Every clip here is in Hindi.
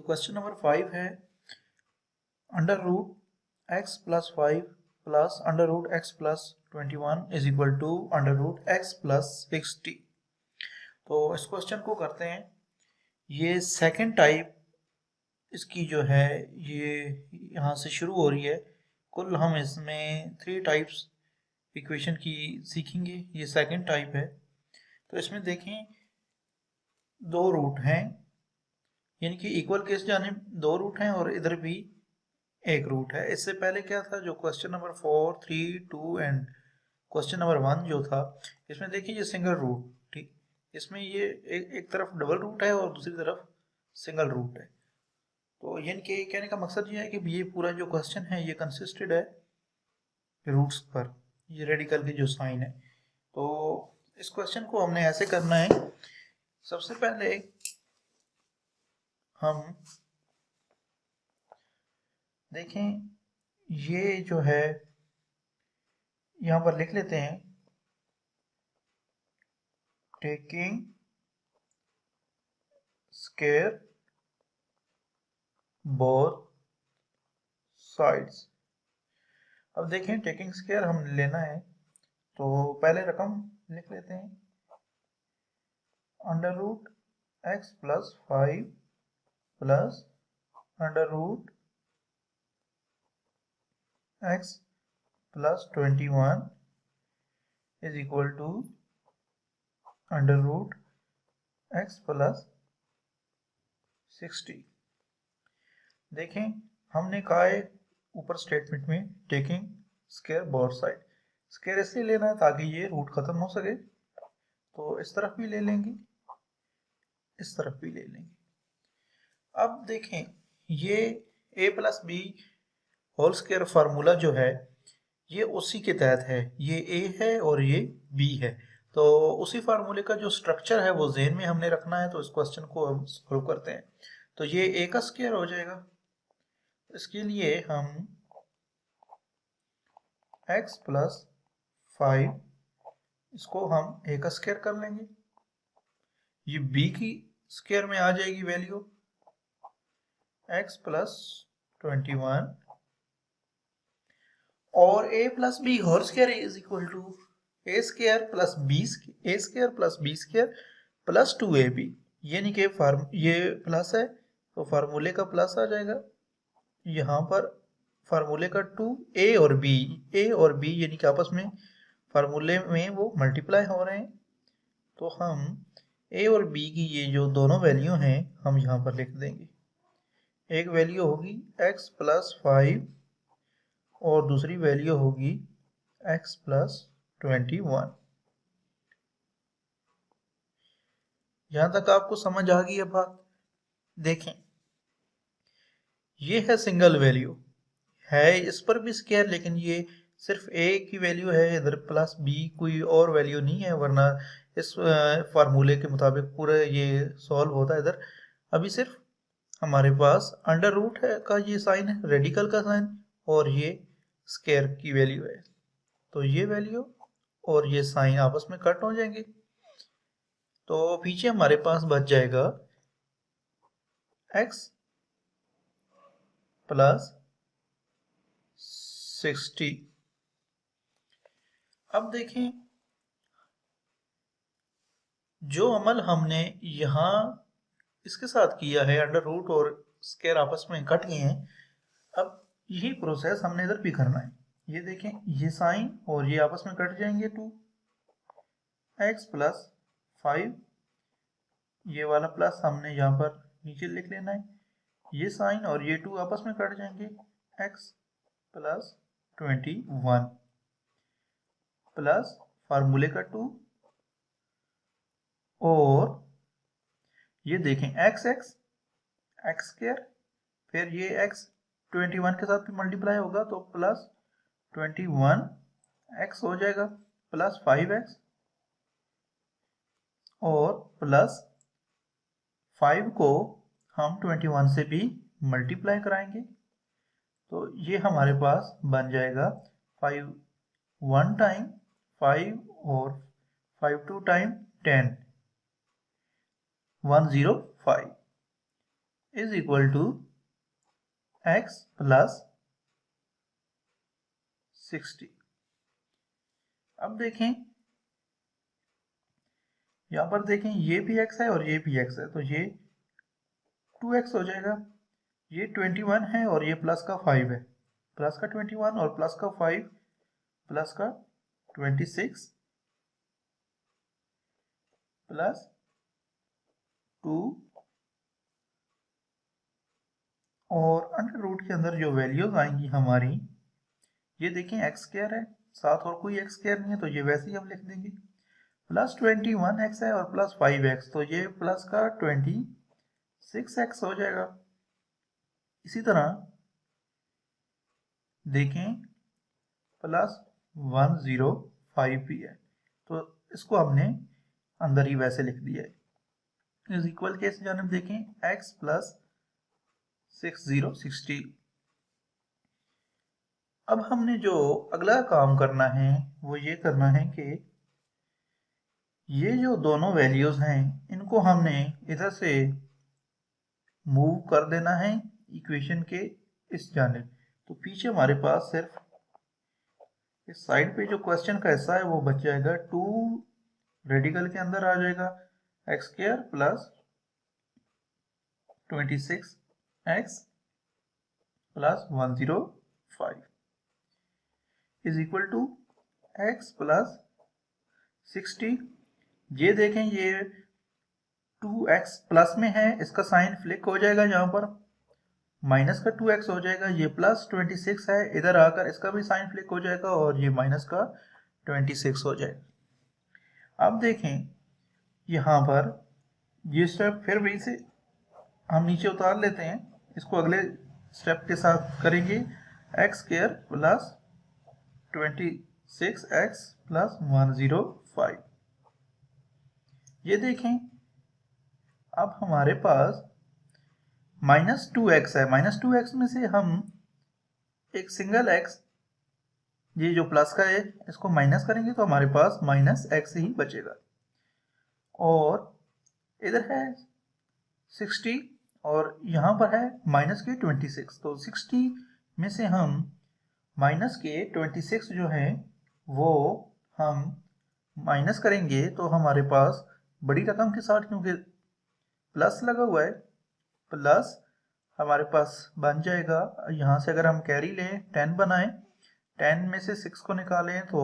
क्वेश्चन नंबर 5 है under root x plus 5 plus under root x plus 21 is equal to under root x plus 60। तो इस क्वेश्चन को करते हैं। ये सेकंड टाइप इसकी जो है ये यहाँ से शुरू हो रही है। कुल हम इसमें 3 टाइप्स इक्वेशन की सीखेंगे। ये सेकंड टाइप है। तो इसमें देखें 2 रूट हैं, यानी कि इक्वल केस जानिब 2 रूट हैं और इधर भी एक रूट है। इससे पहले क्या था, जो question number 4, 3, 2 and question number 1 जो था, इसमें देखिए ये सिंगल रूट, ठीक, इसमें ये एक तरफ डबल रूट है और दूसरी तरफ सिंगल रूट है। तो यानी कि कहने का मकसद ये है कि ये पूरा जो क्वेश्चन है ये कंसिस्टेड है रूट्स पर, ये रेडिकल की जो साइन है। तो इस क्वेश्चन को हमने ऐसे करना है। सबसे पहले हम देखें, ये जो है यहाँ पर लिख लेते हैं, टेकिंग स्क्वायर बोथ साइड्स। अब देखें टेकिंग स्क्वायर हम लेना है तो पहले रकम लिख लेते हैं, under root x plus 5 plus under root x plus 21 is equal to under root x plus 60। देखें हमने कहा है ऊपर स्टेटमेंट में taking square both side. Square इसलिए लेना है ताकि ये रूट खत्म हो सके, तो इस तरफ भी ले लेंगे, इस तरफ भी ले लेंगे। अब देखें ये a plus b whole square formula जो है ये उसी के तहत है, ये a है और ये b है। तो उसी फार्मूले का जो स्ट्रक्चर है वो ज़हन में हमने रखना है। तो इस क्वेश्चन को हम सॉल्व करते हैं। तो ये a का स्क्वायर हो जाएगा, इसके लिए हम x प्लस 5 इसको हम a का स्क्वायर कर लेंगे, ये b की स्क्वायर में आ जाएगी वैल्यू x प्लस 21 और a plus b whole square is equal to a square plus b square plus 2ab। यानी कि ये प्लस है तो फार्मूले का प्लस आ जाएगा, यहाँ पर फार्मूले का 2, a और b यानी कि आपस में फार्मूले में वो मल्टीप्लाई हो रहे हैं। तो हम a और b की ये जो दोनों वैल्यू हैं हम यहाँ पर लिख देंगे। एक वैल्यू होगी x प्लस 5 और दूसरी वैल्यू होगी x प्लस 21। यहां तक आपको समझ आ गई है बात? देखें ये है सिंगल वैल्यू है, इस पर भी स्क्वायर, लेकिन ये सिर्फ a की वैल्यू है, इधर प्लस b कोई और वैल्यू नहीं है, वरना इस फार्मूले के मुताबिक पूरा ये सॉल्व होता है। इधर अभी सिर्फ हमारे पास अंडर रूट है का ये साइन है, रेडिकल का साइन, और ये स्क्वायर की वैल्यू है। तो ये वैल्यू और ये साइन आपस में कट हो जाएंगे, तो पीछे हमारे पास बच जाएगा x प्लस 60। अब देखें जो अमल हमने यहाँ इसके साथ किया है, अंडर रूट और स्क्वायर आपस में कट गए हैं, अब यही प्रोसेस हमने इधर भी करना है। ये देखें ये साइन और ये आपस में कट जाएंगे, 2x प्लस 5, ये वाला प्लस हमने यहाँ पर नीचे लिख लेना है, ये साइन और ये 2 आपस में कट जाएंगे, x प्लस 21 प्लस फार्मूले का 2 और ये देखें x स्क्वायर, फिर ये x 21 के साथ भी मल्टीप्लाई होगा तो प्लस 21x हो जाएगा, प्लस 5x और प्लस 5 को हम 21 से भी मल्टीप्लाई कराएंगे, तो ये हमारे पास बन जाएगा 5 1 टाइम 5 और 5 2 time 10, 105। Is equal to x plus 60। अब देखें, यहां पर देखें ये भी x है और ये भी x है, तो ये 2x हो जाएगा। ये 21 है और ये प्लस का 5 है, प्लस का 21 और प्लस का 5 प्लस का 26 प्लस 2 और अंडर रूट के अंदर जो वैल्यूज आएंगी हमारी, ये देखें एक्स स्क्वायर है, साथ और कोई एक्स स्क्वायर नहीं है तो ये वैसे ही हम लिख देंगे। प्लस 21x है और प्लस 5x, तो ये प्लस का 26x हो जाएगा। इसी तरह देखें प्लस 105 भी है, तो इसको हमने अंदर ही वैसे लिख दिया है। इज इक्वल के जानिब देखें x प्लस 60 अब हमने जो अगला काम करना है वो ये करना है कि ये जो दोनों वैल्यूज हैं इनको हमने इधर से मूव कर देना है इक्वेशन के इस जानिब। तो पीछे हमारे पास सिर्फ इस साइड पे जो क्वेश्चन का हिस्सा है वो बच जाएगा, 2 रेडिकल के अंदर आ जाएगा x square plus 26x plus 105 is equal to x plus 60। ये देखें ये 2x प्लस में है, इसका साइन फ्लिक हो जाएगा, यहाँ पर माइनस का 2x हो जाएगा। ये प्लस 26 है, इधर आकर इसका भी साइन फ्लिक हो जाएगा और ये माइनस का 26 हो जाएगा। अब देखें यहाँ पर ये स्टेप फिर वहीं से हम नीचे उतार लेते हैं, इसको अगले स्टेप के साथ करेंगे। X square plus 26x plus 105। ये देखें अब हमारे पास माइनस 2x है, माइनस 2x में से हम एक सिंगल x, ये जो प्लस का है इसको माइनस करेंगे तो हमारे पास माइनस x ही बचेगा। और इधर है 60 और यहाँ पर है माइनस के 26, तो 60 में से हम माइनस के 26 जो है वो हम माइनस करेंगे तो हमारे पास बड़ी रकम के साथ, क्योंकि प्लस लगा हुआ है, प्लस हमारे पास बन जाएगा। यहाँ से अगर हम कैरी लें 10 बनाएं, 10 में से 6 को निकालें तो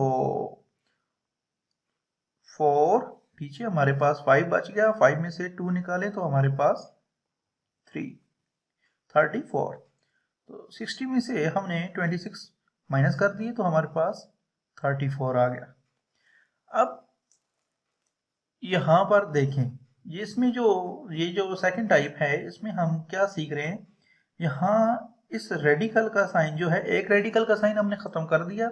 4, पीछे हमारे पास 5 बच गया, 5 में से 2 निकालें तो हमारे पास 34। तो 60 में से हमने 26 माइनस कर दिए तो हमारे पास 34 आ गया। अब यहाँ पर देखें ये इसमें ये जो सेकंड टाइप है इसमें हम क्या सीख रहे हैं, यहाँ इस रेडिकल का साइन जो है, एक रेडिकल का साइन हमने खत्म कर दिया,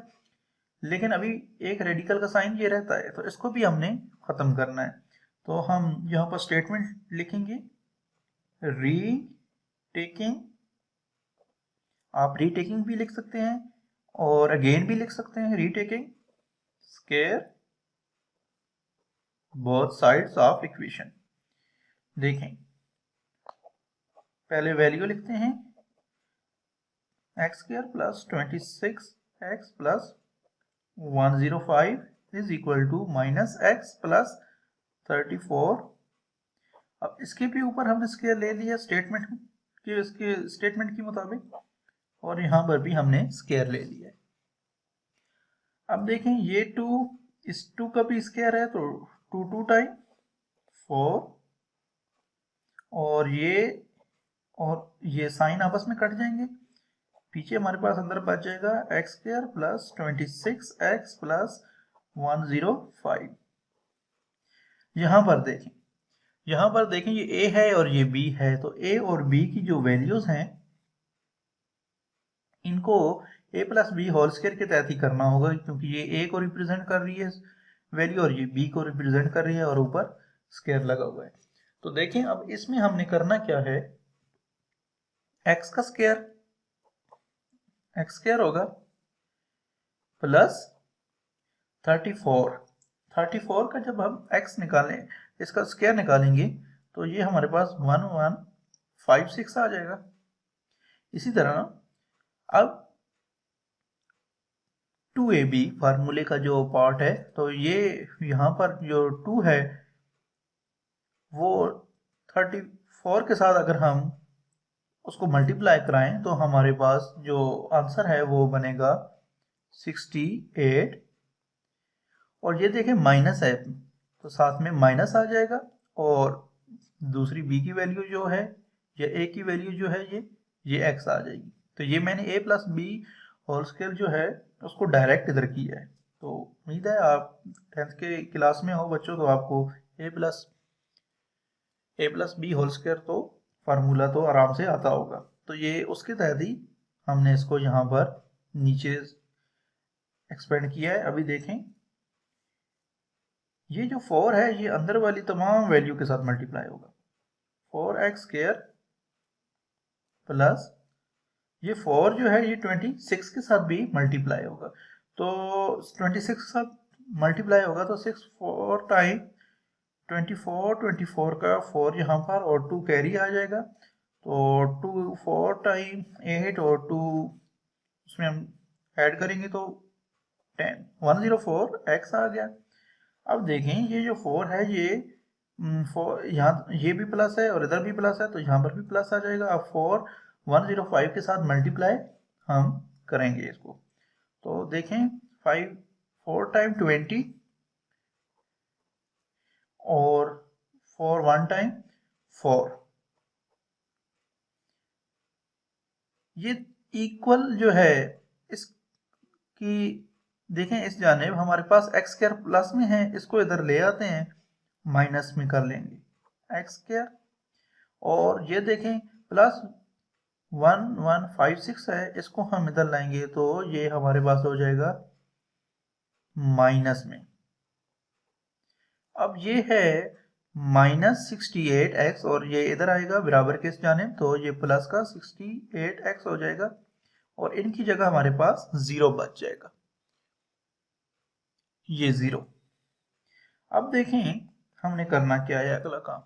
लेकिन अभी एक रेडिकल का साइन ये रहता है, तो इसको भी हमने खत्म करना है। तो हम यहाँ पर स्टेटमेंट लिखेंगे, रीटेकिंग, आप रीटेकिंग भी लिख सकते हैं और अगेन भी लिख सकते हैं, retaking square both sides of equation. देखें पहले वैल्यू लिखते हैं, x square plus 26x plus 105 is equal to minus x plus 34। अब इसके भी ऊपर हमने स्क्वायर ले लिया स्टेटमेंट के, इसके स्टेटमेंट के मुताबिक, और यहाँ पर भी हमने स्क्वायर ले लिया। अब देखें ये 2 इस 2 का भी स्क्वायर है तो 2 टाइम 4, और ये साइन आपस में कट जाएंगे, पीछे हमारे पास अंदर बच जाएगा x square plus 26x plus 105। यहाँ पर देखें ये a है और ये b है, तो a और b की जो वैल्यूज हैं इनको a plus b whole square के तहत ही करना होगा, क्योंकि ये a को रिप्रेजेंट कर रही है वैल्यू और ये b को रिप्रेजेंट कर रही है और ऊपर स्क्वायर लगा हुआ है। तो देखें अब इसमें हमने करना क्या है, x का स्क्वायर एक्स स्क्वायर होगा प्लस 34 का जब हम x निकालें, इसका स्क्वायर निकालेंगे तो ये हमारे पास 56 आ जाएगा। इसी तरह अब 2ab फार्मूले का जो पार्ट है, तो ये यहाँ पर जो 2 है वो 34 के साथ अगर हम उसको मल्टीप्लाई कराएं तो हमारे पास जो आंसर है वो बनेगा 68। और ये देखें माइनस है तो साथ में माइनस आ जाएगा, और दूसरी b की वैल्यू जो है या a की वैल्यू जो है ये x आ जाएगी। तो ये मैंने a plus b whole square जो है उसको डायरेक्ट इधर किया है। तो उम्मीद है आप 10th के क्लास में हो बच्चों, तो आपको a plus b whole square तो फार्मूला तो आराम से आता होगा। तो ये उसके तहत ही हमने इसको यहाँ पर नीचे एक्सपेंड किया है। अभी देखें ये जो 4 है ये अंदर वाली तमाम वैल्यू के साथ मल्टीप्लाई होगा। 4x स्क्वायर प्लस ये 4 जो है ये 26 के साथ भी मल्टीप्लाई होगा। तो 26 के साथ मल्टीप्लाई होगा तो 6 4 टाइम 24 का 4 यहाँ पर और 2 कैरी आ जाएगा। तो 2 4 टाइम 8 और 2 उसमें हम ऐड करेंगे तो 10 104 x आ गया। अब देखें ये जो 4 है ये 4 यहाँ ये भी प्लस है और इधर भी प्लस है, तो यहाँ पर भी प्लस आ जाएगा। अब 4 105 के साथ मल्टीप्लाई हम करेंगे इसको। तो देखें 4 टाइम 20 और 4 1 टाइम 4, ये इक्वल जो है इसकी देखें इस जानिब हमारे पास x स्क्वायर प्लस में है, इसको इधर ले आते हैं माइनस में कर लेंगे x स्क्वायर। और ये देखें प्लस 1156 है, इसको हम इधर लाएंगे तो ये हमारे पास हो जाएगा माइनस में। अब ये है -68x और ये इधर आएगा बराबर के इस जानिब, तो ये प्लस का 68x हो जाएगा और इनकी जगह हमारे पास 0 बच जाएगा, ये 0। अब देखें हमने करना क्या है अगला काम।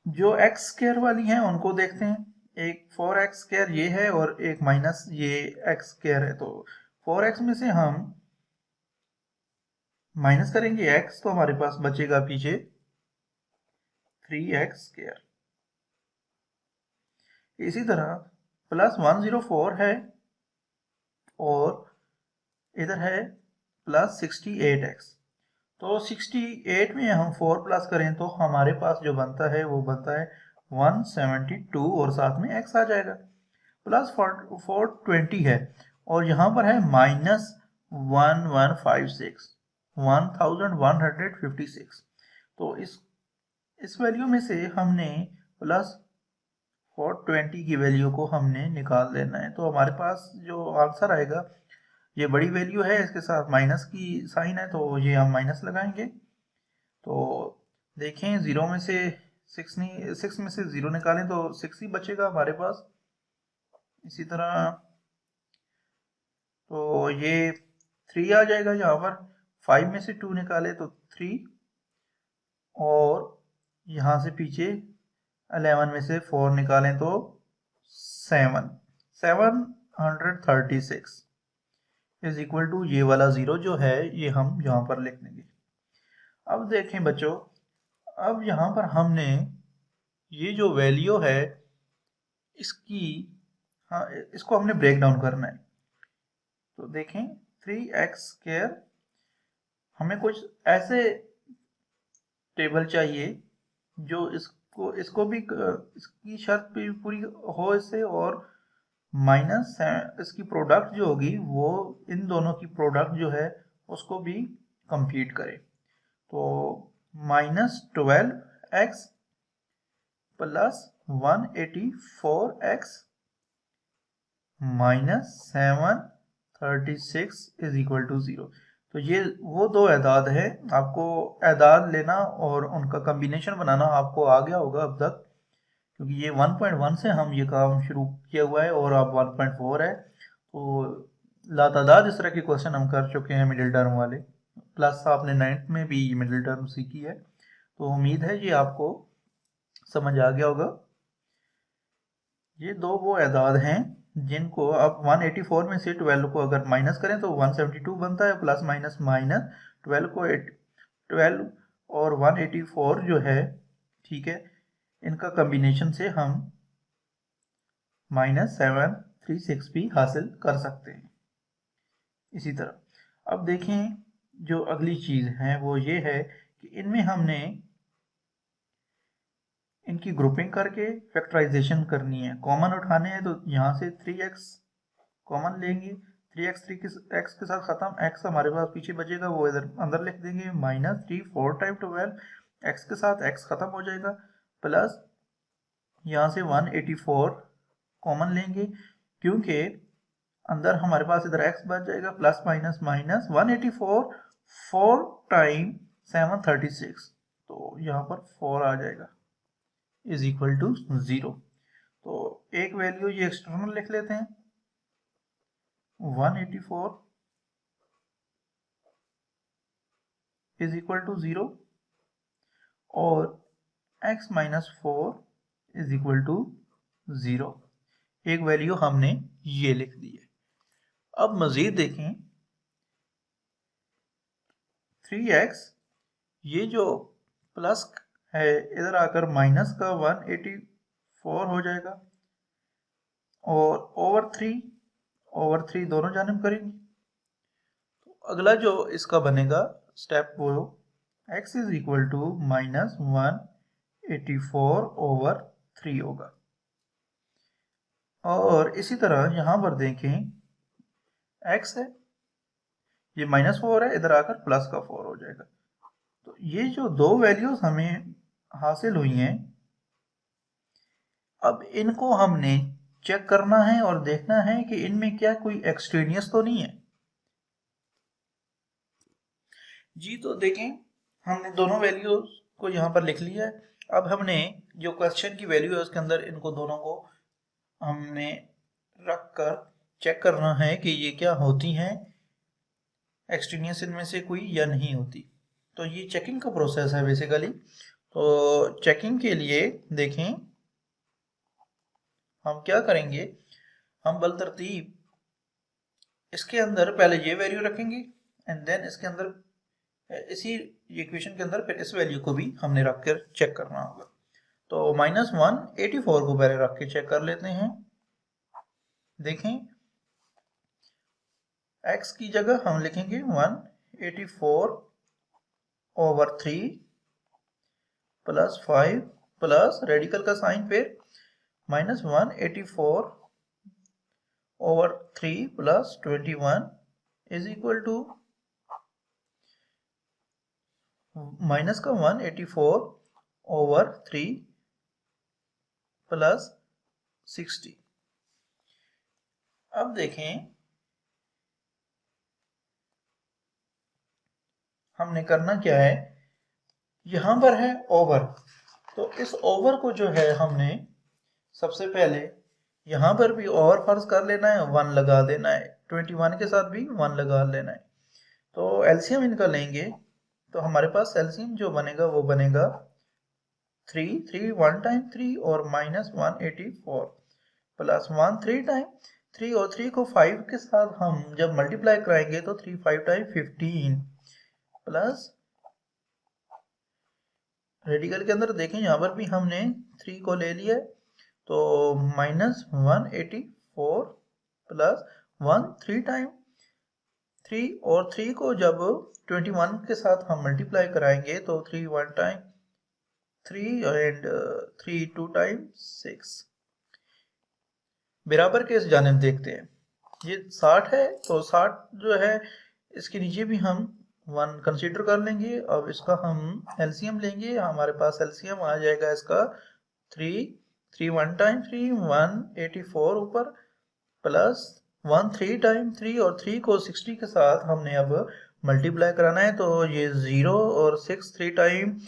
जो x स्क्वायर वाली हैं उनको देखते हैं। एक 4x स्क्वायर ये है और एक माइनस ये x स्क्वायर है। तो 4x में से हम माइनस करेंगे x तो हमारे पास बचेगा पीछे 3x स्क्वायर। इसी तरह प्लस 104 है और इधर है प्लस 68x। तो 68 में हम 4 प्लस करें तो हमारे पास जो बनता है वो बनता है 172 और साथ में x आ जाएगा। प्लस 420 है और यहाँ पर है माइनस 1156। तो इस वैल्यू में से हमने प्लस 420 की वैल्यू को हमने निकाल देना है। तो हमारे पास जो आंसर आएगा ये बड़ी वैल्यू है, इसके साथ माइनस की साइन है तो ये हम माइनस लगाएंगे। तो देखें 0 में से 6 में से 0 निकालें तो 6 ही बचेगा हमारे पास। इसी तरह तो ये 3 आ जाएगा यहाँ पर। 5 में से 2 निकाले तो 3 और यहाँ से पीछे 11 में से 4 निकालें तो 736 इज इक्वल टू ये वाला 0 जो है ये हम यहाँ पर लिख देंगे। अब देखें बच्चों, अब यहाँ पर हमने ये जो वैल्यू है इसकी इसको हमने ब्रेक डाउन करना है। तो देखें 3x स्क्वायर, हमें कुछ ऐसे टेबल चाहिए जो इसको भी इसकी शर्त भी पूरी हो इससे, और माइनस इसकी प्रोडक्ट जो होगी वो इन दोनों की प्रोडक्ट जो है उसको भी कंप्लीट करे। तो -12x plus 184x -736 is equal to 0। तो ये वो दो एदाद है, आपको एदाद लेना और उनका कम्बिनेशन बनाना आपको आ गया होगा अब तक, क्योंकि ये 1.1 से हम ये काम शुरू किया हुआ है और अब 1.4 है। तो लातादाद इस तरह के क्वेश्चन हम कर चुके हैं मिडिल टर्म वाले, प्लस आपने 9th में भी मिडिल टर्म सीखी है। तो उम्मीद है ये आपको समझ आ गया होगा। ये दो वो एदाद हैं जिनको आप 184 में से 12 को अगर माइनस करें तो 172 बनता है, प्लस माइनस माइनस 12 को 12 और 184 जो है, ठीक है, इनका कम्बिनेशन से हम -736 भी हासिल कर सकते हैं। इसी तरह अब देखें जो अगली चीज़ है वो ये है कि इनमें हमने इनकी ग्रुपिंग करके फैक्टराइजेशन करनी है। कॉमन उठाने हैं तो यहाँ से 3x कॉमन लेंगे, 3x 3x के साथ ख़त्म, x हमारे पास पीछे बचेगा वो इधर अंदर लिख देंगे, -3 4 टाइम 12 x के साथ x ख़त्म हो जाएगा, प्लस यहाँ से 184 कॉमन लेंगे क्योंकि अंदर हमारे पास इधर x बच जाएगा, प्लस माइनस माइनस 184 4 टाइम 736, तो यहाँ पर 4 आ जाएगा इज इक्वल टू 0। तो एक वैल्यू ये एक्सटर्नल लिख लेते हैं, 184 इज इक्वल टू 0 और x minus 4 is equal to 0। एक वैल्यू हमने ये लिख दी है। अब मजीद देखें, 3x ये जो प्लस है इधर आकर माइनस का 184 हो जाएगा और ओवर 3 दोनों जानिब करेंगे। तो अगला जो इसका बनेगा स्टेप वो x इज इक्वल टू -184/3 होगा। और इसी तरह यहाँ पर देखें x है, ये -4 है, इधर आकर प्लस का 4 हो जाएगा। तो ये जो दो वैल्यूज हमें हासिल हुई हैं, अब इनको हमने चेक करना है और देखना है कि इनमें क्या कोई एक्सट्रेनियस तो नहीं है। जी तो देखें हमने दोनों वैल्यूज को यहाँ पर लिख लिया है। अब हमने जो क्वेश्चन की वैल्यू है उसके अंदर इनको दोनों को हमने रख कर चेक करना है कि ये क्या होती हैं, एक्सट्रेनियस इनमें से कोई या नहीं होती। तो ये चेकिंग का प्रोसेस है बेसिकली। तो चेकिंग के लिए देखें हम क्या करेंगे, हम बल तरतीब इसके अंदर पहले ये वैल्यू रखेंगे एंड देन इसके अंदर इसी इक्वेशन के अंदर फिर इस वैल्यू को भी हमने रख कर चेक करना होगा। तो -184 को पहले रख के चेक कर लेते हैं। देखें x की जगह हम लिखेंगे 184/3 प्लस 5 प्लस रेडिकल का साइन, फिर -184/3 plus 21 is equal to minus का 184/3 प्लस 60। अब देखें हमने करना क्या है, यहां पर है ओवर, तो इस ओवर को जो है हमने सबसे पहले यहां पर भी ओवर फर्ज कर लेना है, 1 लगा देना है, 21 के साथ भी 1 लगा लेना है। तो एलसीएम इनका लेंगे तो हमारे पास एलसीएम जो बनेगा वो बनेगा 3 1 टाइम 3 और -184 प्लस 1 3 टाइम 3 और 3 को 5 के साथ हम जब मल्टीप्लाई कराएंगे तो 3 5 टाइम 15 प्लस रेडिकल के अंदर देखें यहाँ पर भी हमने 3 को ले लिया है, तो -184 प्लस 1 3 टाइम 3 और 3 को जब 21 के साथ हम मल्टीप्लाई कराएंगे तो 3 1 टाइम 3 एंड 3 2 टाइम 6 बराबर के इस जानिब देखते हैं। ये 60 है तो 60 जो है इसके नीचे भी हम 1 कंसीडर कर लेंगे। अब इसका हम एलसीएम लेंगे, हमारे पास एलसीएम आ जाएगा इसका 3 1 टाइम 3 184 ऊपर प्लस 1 3 टाइम 3 और 3 को 60 के साथ हमने अब मल्टीप्लाई कराना है, तो ये 0 और 6 3 टाइम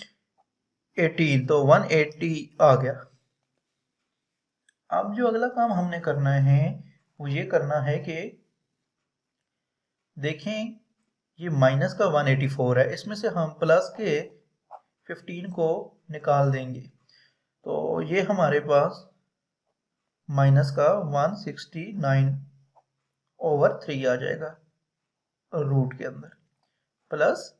18 तो 180 आ गया। अब जो अगला काम हमने करना है वो ये करना है कि देखें ये माइनस का 184 है, इसमें से हम प्लस के 15 को निकाल देंगे तो ये हमारे पास माइनस का 169/3 आ जाएगा रूट के अंदर, प्लस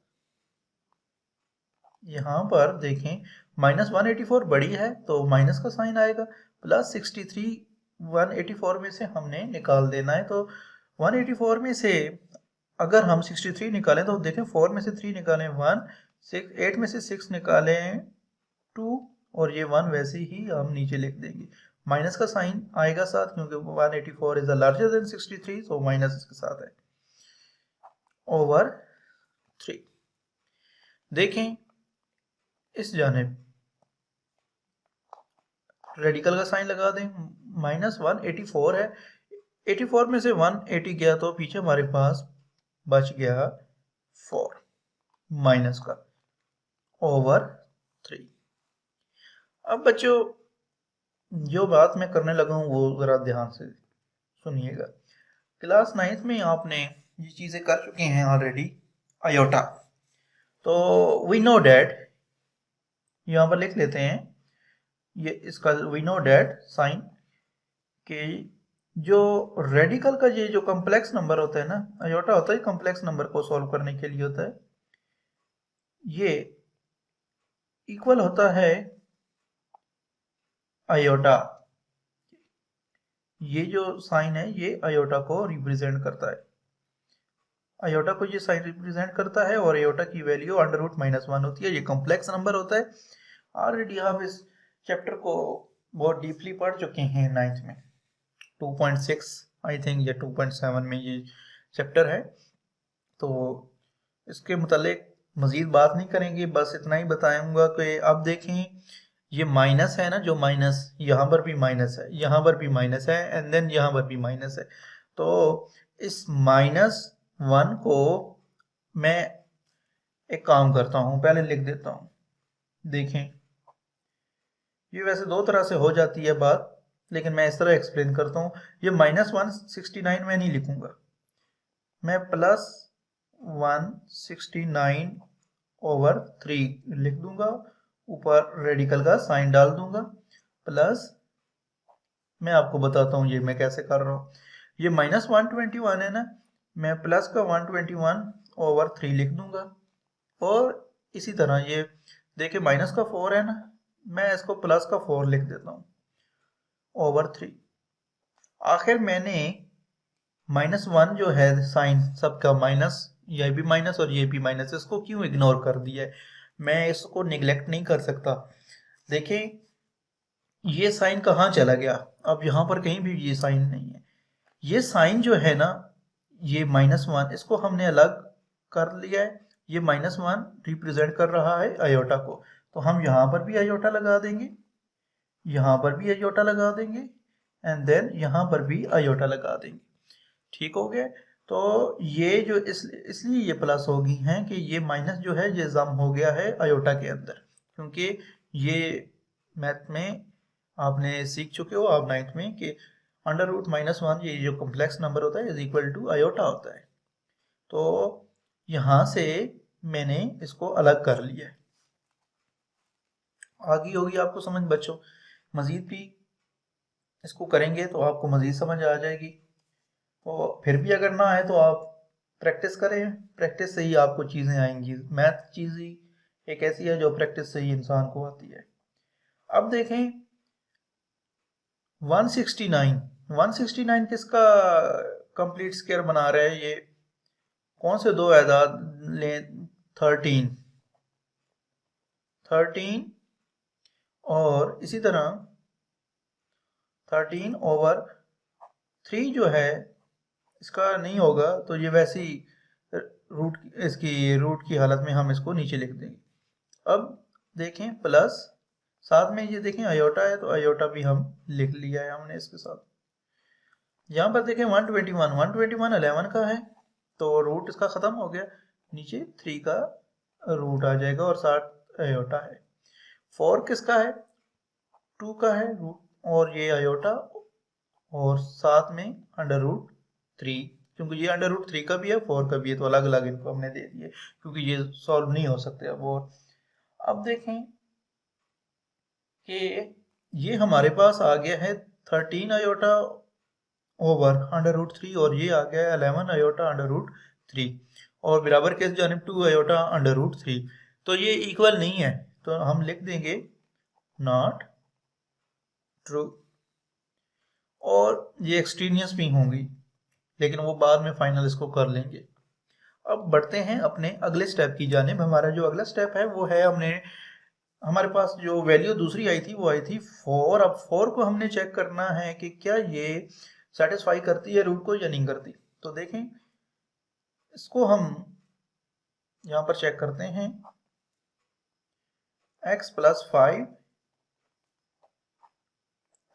यहाँ पर देखें -184 बड़ी है तो माइनस का साइन आएगा, प्लस 63 184 में से हमने निकाल देना है। तो 184 में से अगर हम 63 निकालें तो देखें 4 में से 3 निकालें 1, 8 में से 6 निकालें 2 और ये 1 वैसे ही हम नीचे लिख देंगे। माइनस का साइन आएगा साथ क्योंकि 184 इज लार्जर देन 63 तो माइनस इसके साथ है ओवर 3। देखें इस जानिब रेडिकल का साइन लगा दें, -184 है, 84 में से 180 गया तो पीछे हमारे पास बच गया 4 माइनस का ओवर 3। अब बच्चों जो बात मैं करने लगा हूं वो जरा ध्यान से सुनिएगा। क्लास 9th में आपने ये चीजें कर चुके हैं ऑलरेडी, आयोटा। तो वी नो डैट, यहां पर लिख लेते हैं ये इसका, वी नो डैट साइन के जो रेडिकल का ये जो कॉम्प्लेक्स नंबर होता है ना, आयोटा होता है कॉम्प्लेक्स नंबर को सॉल्व करने के लिए होता है, ये इक्वल होता है आयोटा। ये जो साइन है ये आयोटा को रिप्रेजेंट करता है, आयोटा को ये साइन रिप्रेजेंट करता है और आयोटा की वैल्यू √-1 होती है। ये कॉम्प्लेक्स नंबर होता है। ऑलरेडी आप इस चैप्टर को बहुत डीपली पढ़ चुके हैं 9th में, 2.6 आई थिंक या 2.7 में ये चैप्टर है, तो इसके मुतालिक मजीद बात नहीं करेंगे, बस इतना ही बताऊंगा कि अब देखें ये माइनस है ना, जो माइनस यहाँ पर भी माइनस है, यहाँ पर भी माइनस है एंड देन यहाँ पर भी माइनस है। तो इस -1 को मैं एक काम करता हूँ, पहले लिख देता हूँ। देखें ये वैसे दो तरह से हो जाती है बात, लेकिन मैं इस तरह एक्सप्लेन करता हूँ। ये -169 में नहीं लिखूंगा, मैं +169/3 लिख दूंगा, ऊपर रेडिकल का साइन डाल दूंगा, प्लस मैं आपको बताता हूँ ये मैं कैसे कर रहा हूँ। ये -121 है ना, मैं प्लस का 121/3 लिख दूंगा, और इसी तरह ये देखिए माइनस का 4 है ना, मैं इसको प्लस का 4 लिख देता हूँ ओवर 3। आखिर मैंने -1 जो है साइन सबका माइनस, ये भी माइनस और ये भी माइनस, इसको क्यों इग्नोर कर दिया है? मैं इसको निगलेक्ट नहीं कर सकता। देखें ये साइन कहाँ चला गया, अब यहाँ पर कहीं भी ये साइन नहीं है। ये साइन जो है ना, ये -1 इसको हमने अलग कर लिया है, ये -1 रिप्रेजेंट कर रहा है आयोटा को, तो हम यहाँ पर भी आयोटा लगा देंगे, यहाँ पर भी आयोटा लगा देंगे एंड देन यहाँ पर भी आयोटा लगा देंगे। ठीक हो गया। तो ये जो इसलिए ये प्लस हो गई हैं कि ये माइनस जो है ये जम हो गया है आयोटा के अंदर, क्योंकि ये मैथ में आपने सीख चुके हो आप 9th में कि √-1 ये जो कॉम्प्लेक्स नंबर होता है इज इक्वल टू आयोटा होता है। तो यहां से मैंने इसको अलग कर लिया है। आगे होगी आपको समझ बच्चों, मजीद भी इसको करेंगे तो आपको मजीद समझ आ जाएगी। तो फिर भी अगर ना आए तो आप प्रैक्टिस करें, प्रैक्टिस से ही आपको चीज़ें आएंगी। मैथ चीज़ ही एक ऐसी है जो प्रैक्टिस से ही इंसान को आती है। अब देखें 169 किसका कंप्लीट स्क्वायर बना रहा है? ये कौन से दो आदाद लें? 13 और इसी तरह 13/3 जो है इसका नहीं होगा, तो ये वैसी इसकी रूट की हालत में हम इसको नीचे लिख देंगे। अब देखें प्लस साथ में ये देखें आयोटा है, तो आयोटा भी हम लिख लिया है हमने इसके साथ। यहाँ पर देखें 121 11 का है, तो रूट इसका ख़त्म हो गया, नीचे 3 का रूट आ जाएगा और साथ आयोटा है। 4 किसका है? 2 का है रूट, और ये आयोटा और साथ में √3, क्योंकि ये √3 का भी है 4 का भी है, तो अलग अलग इनको हमने दे दिए क्योंकि ये सॉल्व नहीं हो सकते अब। और अब देखें कि ये हमारे पास आ गया है 13 आयोटा ओवर अंडर रूट 3 और ये आ गया है 11 आयोटा अंडर रूट 3 और बराबर के जानिब 2 आयोटा अंडर रूट 3। तो ये इक्वल नहीं है, तो हम लिख देंगे नॉट ट्रू। और ये एक्सट्रीनियस भी होंगी, लेकिन वो बाद में फाइनल इसको कर लेंगे। अब बढ़ते हैं अपने अगले स्टेप की जानिब। हमारा जो अगला स्टेप है वो है, हमारे पास जो वैल्यू दूसरी आई थी वो आई थी 4। अब 4 को हमने चेक करना है कि क्या ये सेटिस्फाई करती है रूट को या नहीं करती। तो देखें, इसको हम यहाँ पर चेक करते हैं। x plus 5,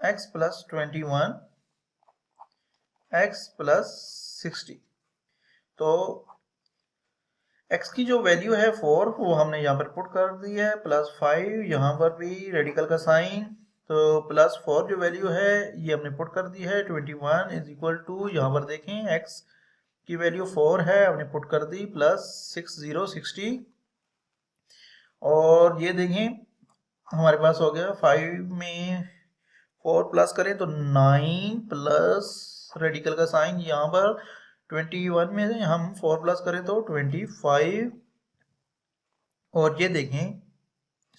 x plus 21, x plus 60। तो x की जो वैल्यू है 4 वो हमने यहाँ पर पुट कर दी है, प्लस 5 यहाँ पर भी रेडिकल का साइन, तो प्लस 4 जो वैल्यू है ये हमने पुट कर दी है। 21 इज इक्वल टू, यहाँ पर देखें x की वैल्यू 4 है, हमने पुट कर दी प्लस 60। और ये देखें हमारे पास हो गया 5 में 4 प्लस करें तो 9 प्लस रेडिकल का साइन, यहाँ पर 21 में हम 4 प्लस करें तो 25। और ये देखें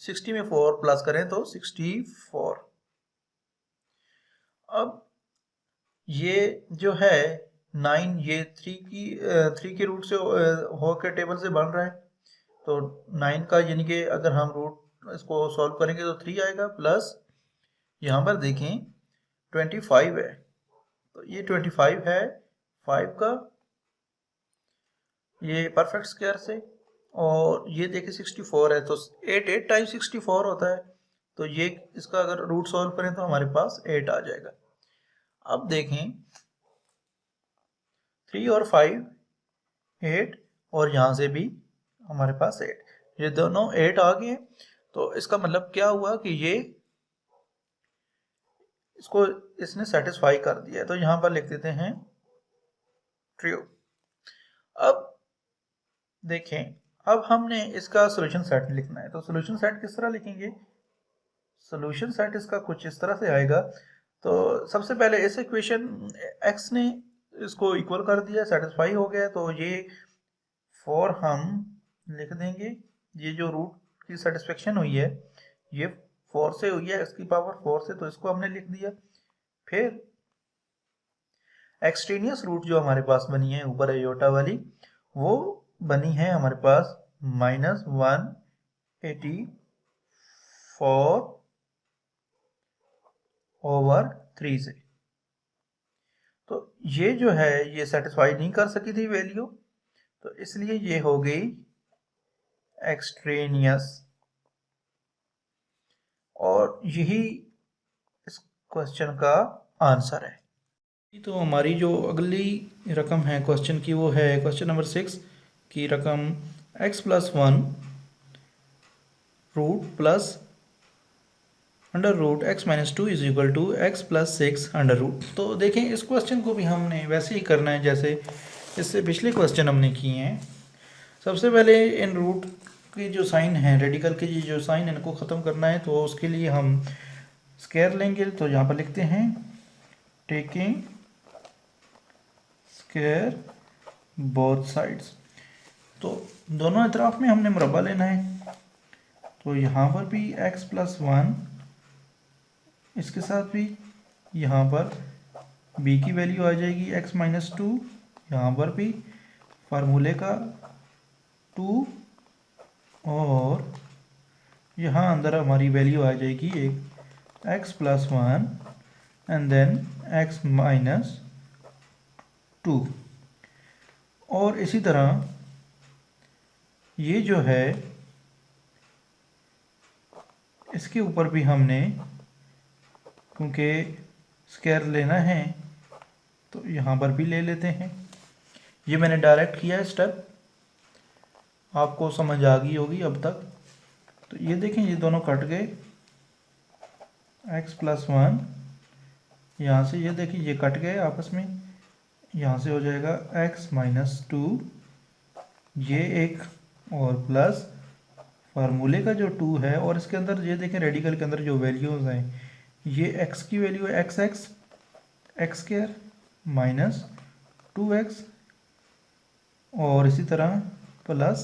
60 में 4 प्लस करें तो 64। अब ये जो है 9 ये 3 के रूट से होकर टेबल से बन रहा है, तो 9 का यानी कि अगर हम रूट इसको सॉल्व करेंगे तो 3 आएगा, प्लस यहाँ पर देखें 25 है, तो ये 25 है 5 का ये परफेक्ट स्क्वायर से, और ये देखिए 64 है, तो 8 टाइम्स 64 होता है, तो ये इसका अगर रूट सॉल्व करें तो हमारे पास 8 आ जाएगा। अब देखें 3 और 5 8, और यहाँ से भी हमारे पास 8, ये दोनों 8 आ गए। तो इसका मतलब क्या हुआ कि ये इसको इसने सेटिस्फाई कर दिया है, तो यहाँ पर लिख देते हैं ट्रू। अब देखें, अब हमने इसका सॉल्यूशन सेट लिखना है, तो सॉल्यूशन सेट किस तरह लिखेंगे। सॉल्यूशन सेट इसका कुछ इस तरह से आएगा। तो सबसे पहले इस इक्वेशन x ने इसको इक्वल कर दिया, सेटिस्फाई हो गया, तो ये 4 हम लिख देंगे। ये जो रूट की सेटिस्फेक्शन हुई है ये 4 से हुई है, x की पावर 4 से, तो इसको हमने लिख दिया। फिर एक्सट्रेनियस रूट जो हमारे पास बनी है ऊपर आयोटा वाली, वो बनी है हमारे पास -184 ओवर 3 से। तो ये जो है ये सेटिस्फाई नहीं कर सकी थी वैल्यू, तो इसलिए ये हो गई एक्सट्रेनियस। और यही इस क्वेश्चन का आंसर है। तो हमारी जो अगली रकम है क्वेश्चन की वो है क्वेश्चन नंबर 6 की रकम x plus 1 root plus under root x minus 2 is equal to x plus 6 under root. तो देखें, इस क्वेश्चन को भी हमने वैसे ही करना है जैसे इससे पिछले क्वेश्चन हमने किए हैं। सबसे पहले इन रूट की जो साइन है, रेडिकल के जो साइन है, इनको ख़त्म करना है, तो उसके लिए हम स्क्वायर लेंगे। तो यहाँ पर लिखते हैं टेकिंग स्क्वायर बोथ साइड्स, तो दोनों अतराफ में हमने मुरब्बा लेना है। तो यहाँ पर भी x प्लस 1, इसके साथ भी यहाँ पर b की वैल्यू आ जाएगी x माइनस 2, यहाँ पर भी फार्मूले का 2, और यहाँ अंदर हमारी वैल्यू आ जाएगी एक x plus 1 and then x minus 2। और इसी तरह ये जो है इसके ऊपर भी हमने, क्योंकि स्क्वायर लेना है तो यहाँ पर भी ले लेते हैं। ये मैंने डायरेक्ट किया है स्टेप, आपको समझ आ गई होगी अब तक। तो ये देखें, ये दोनों कट गए, x प्लस 1 यहाँ से, ये देखिए ये कट गए आपस में, यहाँ से हो जाएगा x माइनस 2, ये एक, और प्लस फार्मूले का जो 2 है और इसके अंदर ये देखें रेडिकल के अंदर जो वैल्यूज़ हैं, ये x की वैल्यू है एक्स स्क्वायर माइनस 2x और इसी तरह plus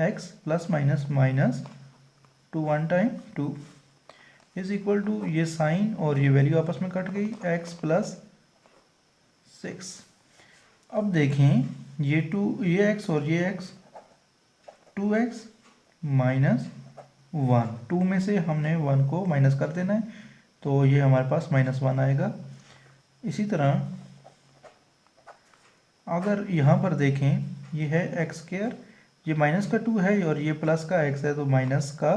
x plus minus minus 2 1 time 2 is equal to ये साइन और ये वैल्यू आपस में कट गई x प्लस 6। अब देखें ये x और ये x 2x माइनस 1, 2 में से हमने 1 को माइनस कर देना है तो ये हमारे पास -1 आएगा। इसी तरह अगर यहाँ पर देखें ये है एक्स स्क्वायर, ये माइनस का 2 है और ये प्लस का x है तो माइनस का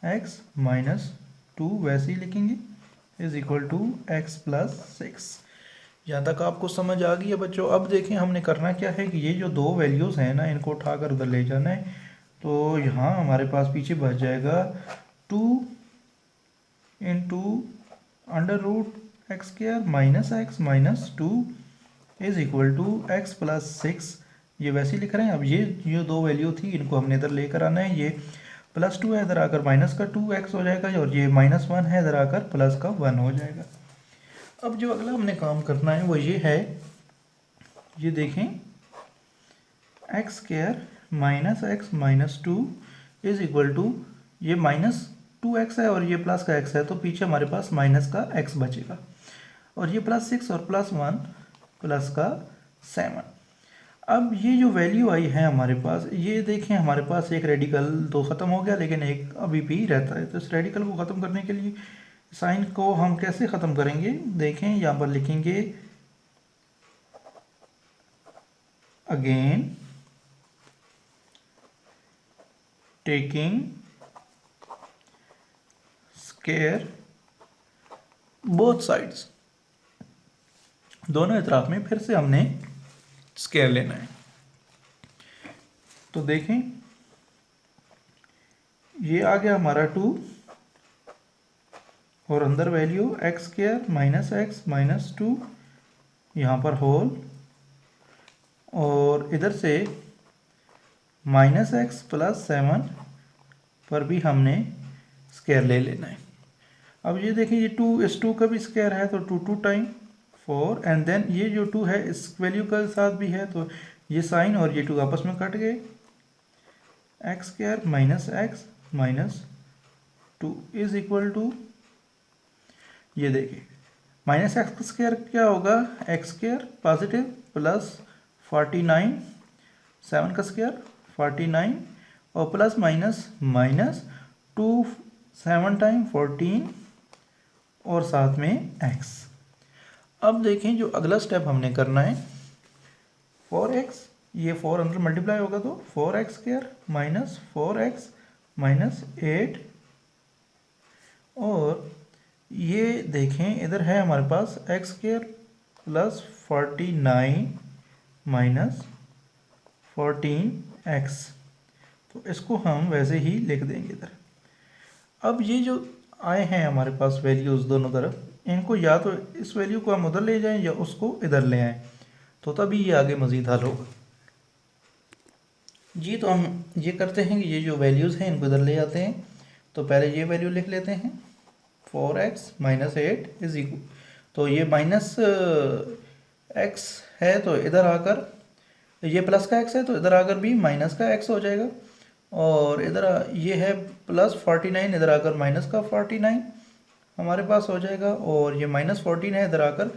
x माइनस 2 वैसे ही लिखेंगे is equal to x plus 6। यहाँ तक आपको समझ आ गई है बच्चों। अब देखें हमने करना क्या है कि ये जो दो वैल्यूज़ हैं ना इनको उठाकर उधर ले जाना है। तो यहाँ हमारे पास पीछे बच जाएगा 2 into under root x square minus x minus 2 is equal to x plus 6। ये वैसे ही लिख रहे हैं। अब ये जो दो वैल्यू थी इनको हमने इधर लेकर आना है। ये +2 है, इधर आकर माइनस का 2x हो जाएगा और ये -1 है, इधर आकर प्लस का 1 हो जाएगा। अब जो अगला हमने काम करना है वो ये है, ये देखें x square minus x minus 2 is equal to ये -2x है और ये प्लस का x है तो पीछे हमारे पास माइनस का x बचेगा और ये +6 और +1 प्लस का 7। अब ये जो वैल्यू आई है हमारे पास, ये देखें हमारे पास एक रेडिकल तो ख़त्म हो गया लेकिन एक अभी भी रहता है। तो इस रेडिकल को ख़त्म करने के लिए साइन को हम कैसे ख़त्म करेंगे, देखें यहाँ पर लिखेंगे again taking square both sides, दोनों तरफ में फिर से हमने स्क्वायर लेना है। तो देखें ये आ गया हमारा 2 और अंदर value x square minus x minus 2 यहाँ पर होल और इधर से -x प्लस 7 पर भी हमने स्क्वायर ले लेना है। अब ये देखिए ये 2 इस 2 का भी स्क्वायर है तो 2 टाइम 4 एंड देन ये जो 2 है इस वैल्यू का साथ भी है तो ये साइन और ये 2 आपस में कट गए। X square minus x minus 2 is equal to ये देखिए -x स्क्वायर क्या होगा, एक्स स्क्वायर पॉजिटिव प्लस 49 7 का स्क्वायर 49 और प्लस माइनस माइनस 2 7 टाइम 14 और साथ में x। अब देखें जो अगला स्टेप हमने करना है 4x, ये 4 अंदर मल्टीप्लाई होगा तो 4x square minus 4x minus 8 और ये देखें इधर है हमारे पास x square plus 49 minus 14x, तो इसको हम वैसे ही लिख देंगे इधर। अब ये जो आए हैं हमारे पास वैल्यूज़ दोनों तरफ, इनको या तो इस वैल्यू को हम उधर ले जाएं या उसको इधर ले आएं तो तभी ये आगे मज़ीद हल होगा। जी तो हम ये करते हैं कि ये जो वैल्यूज़ हैं इनको इधर ले आते हैं। तो पहले ये वैल्यू लिख लेते हैं 4x माइनस 8 इज इक्वल, तो ये माइनस x है तो इधर आकर ये प्लस का x है तो इधर आकर भी माइनस का x हो जाएगा और इधर ये है प्लस 49 इधर आकर माइनस का 49 हमारे पास हो जाएगा और ये -14 है इधर आकर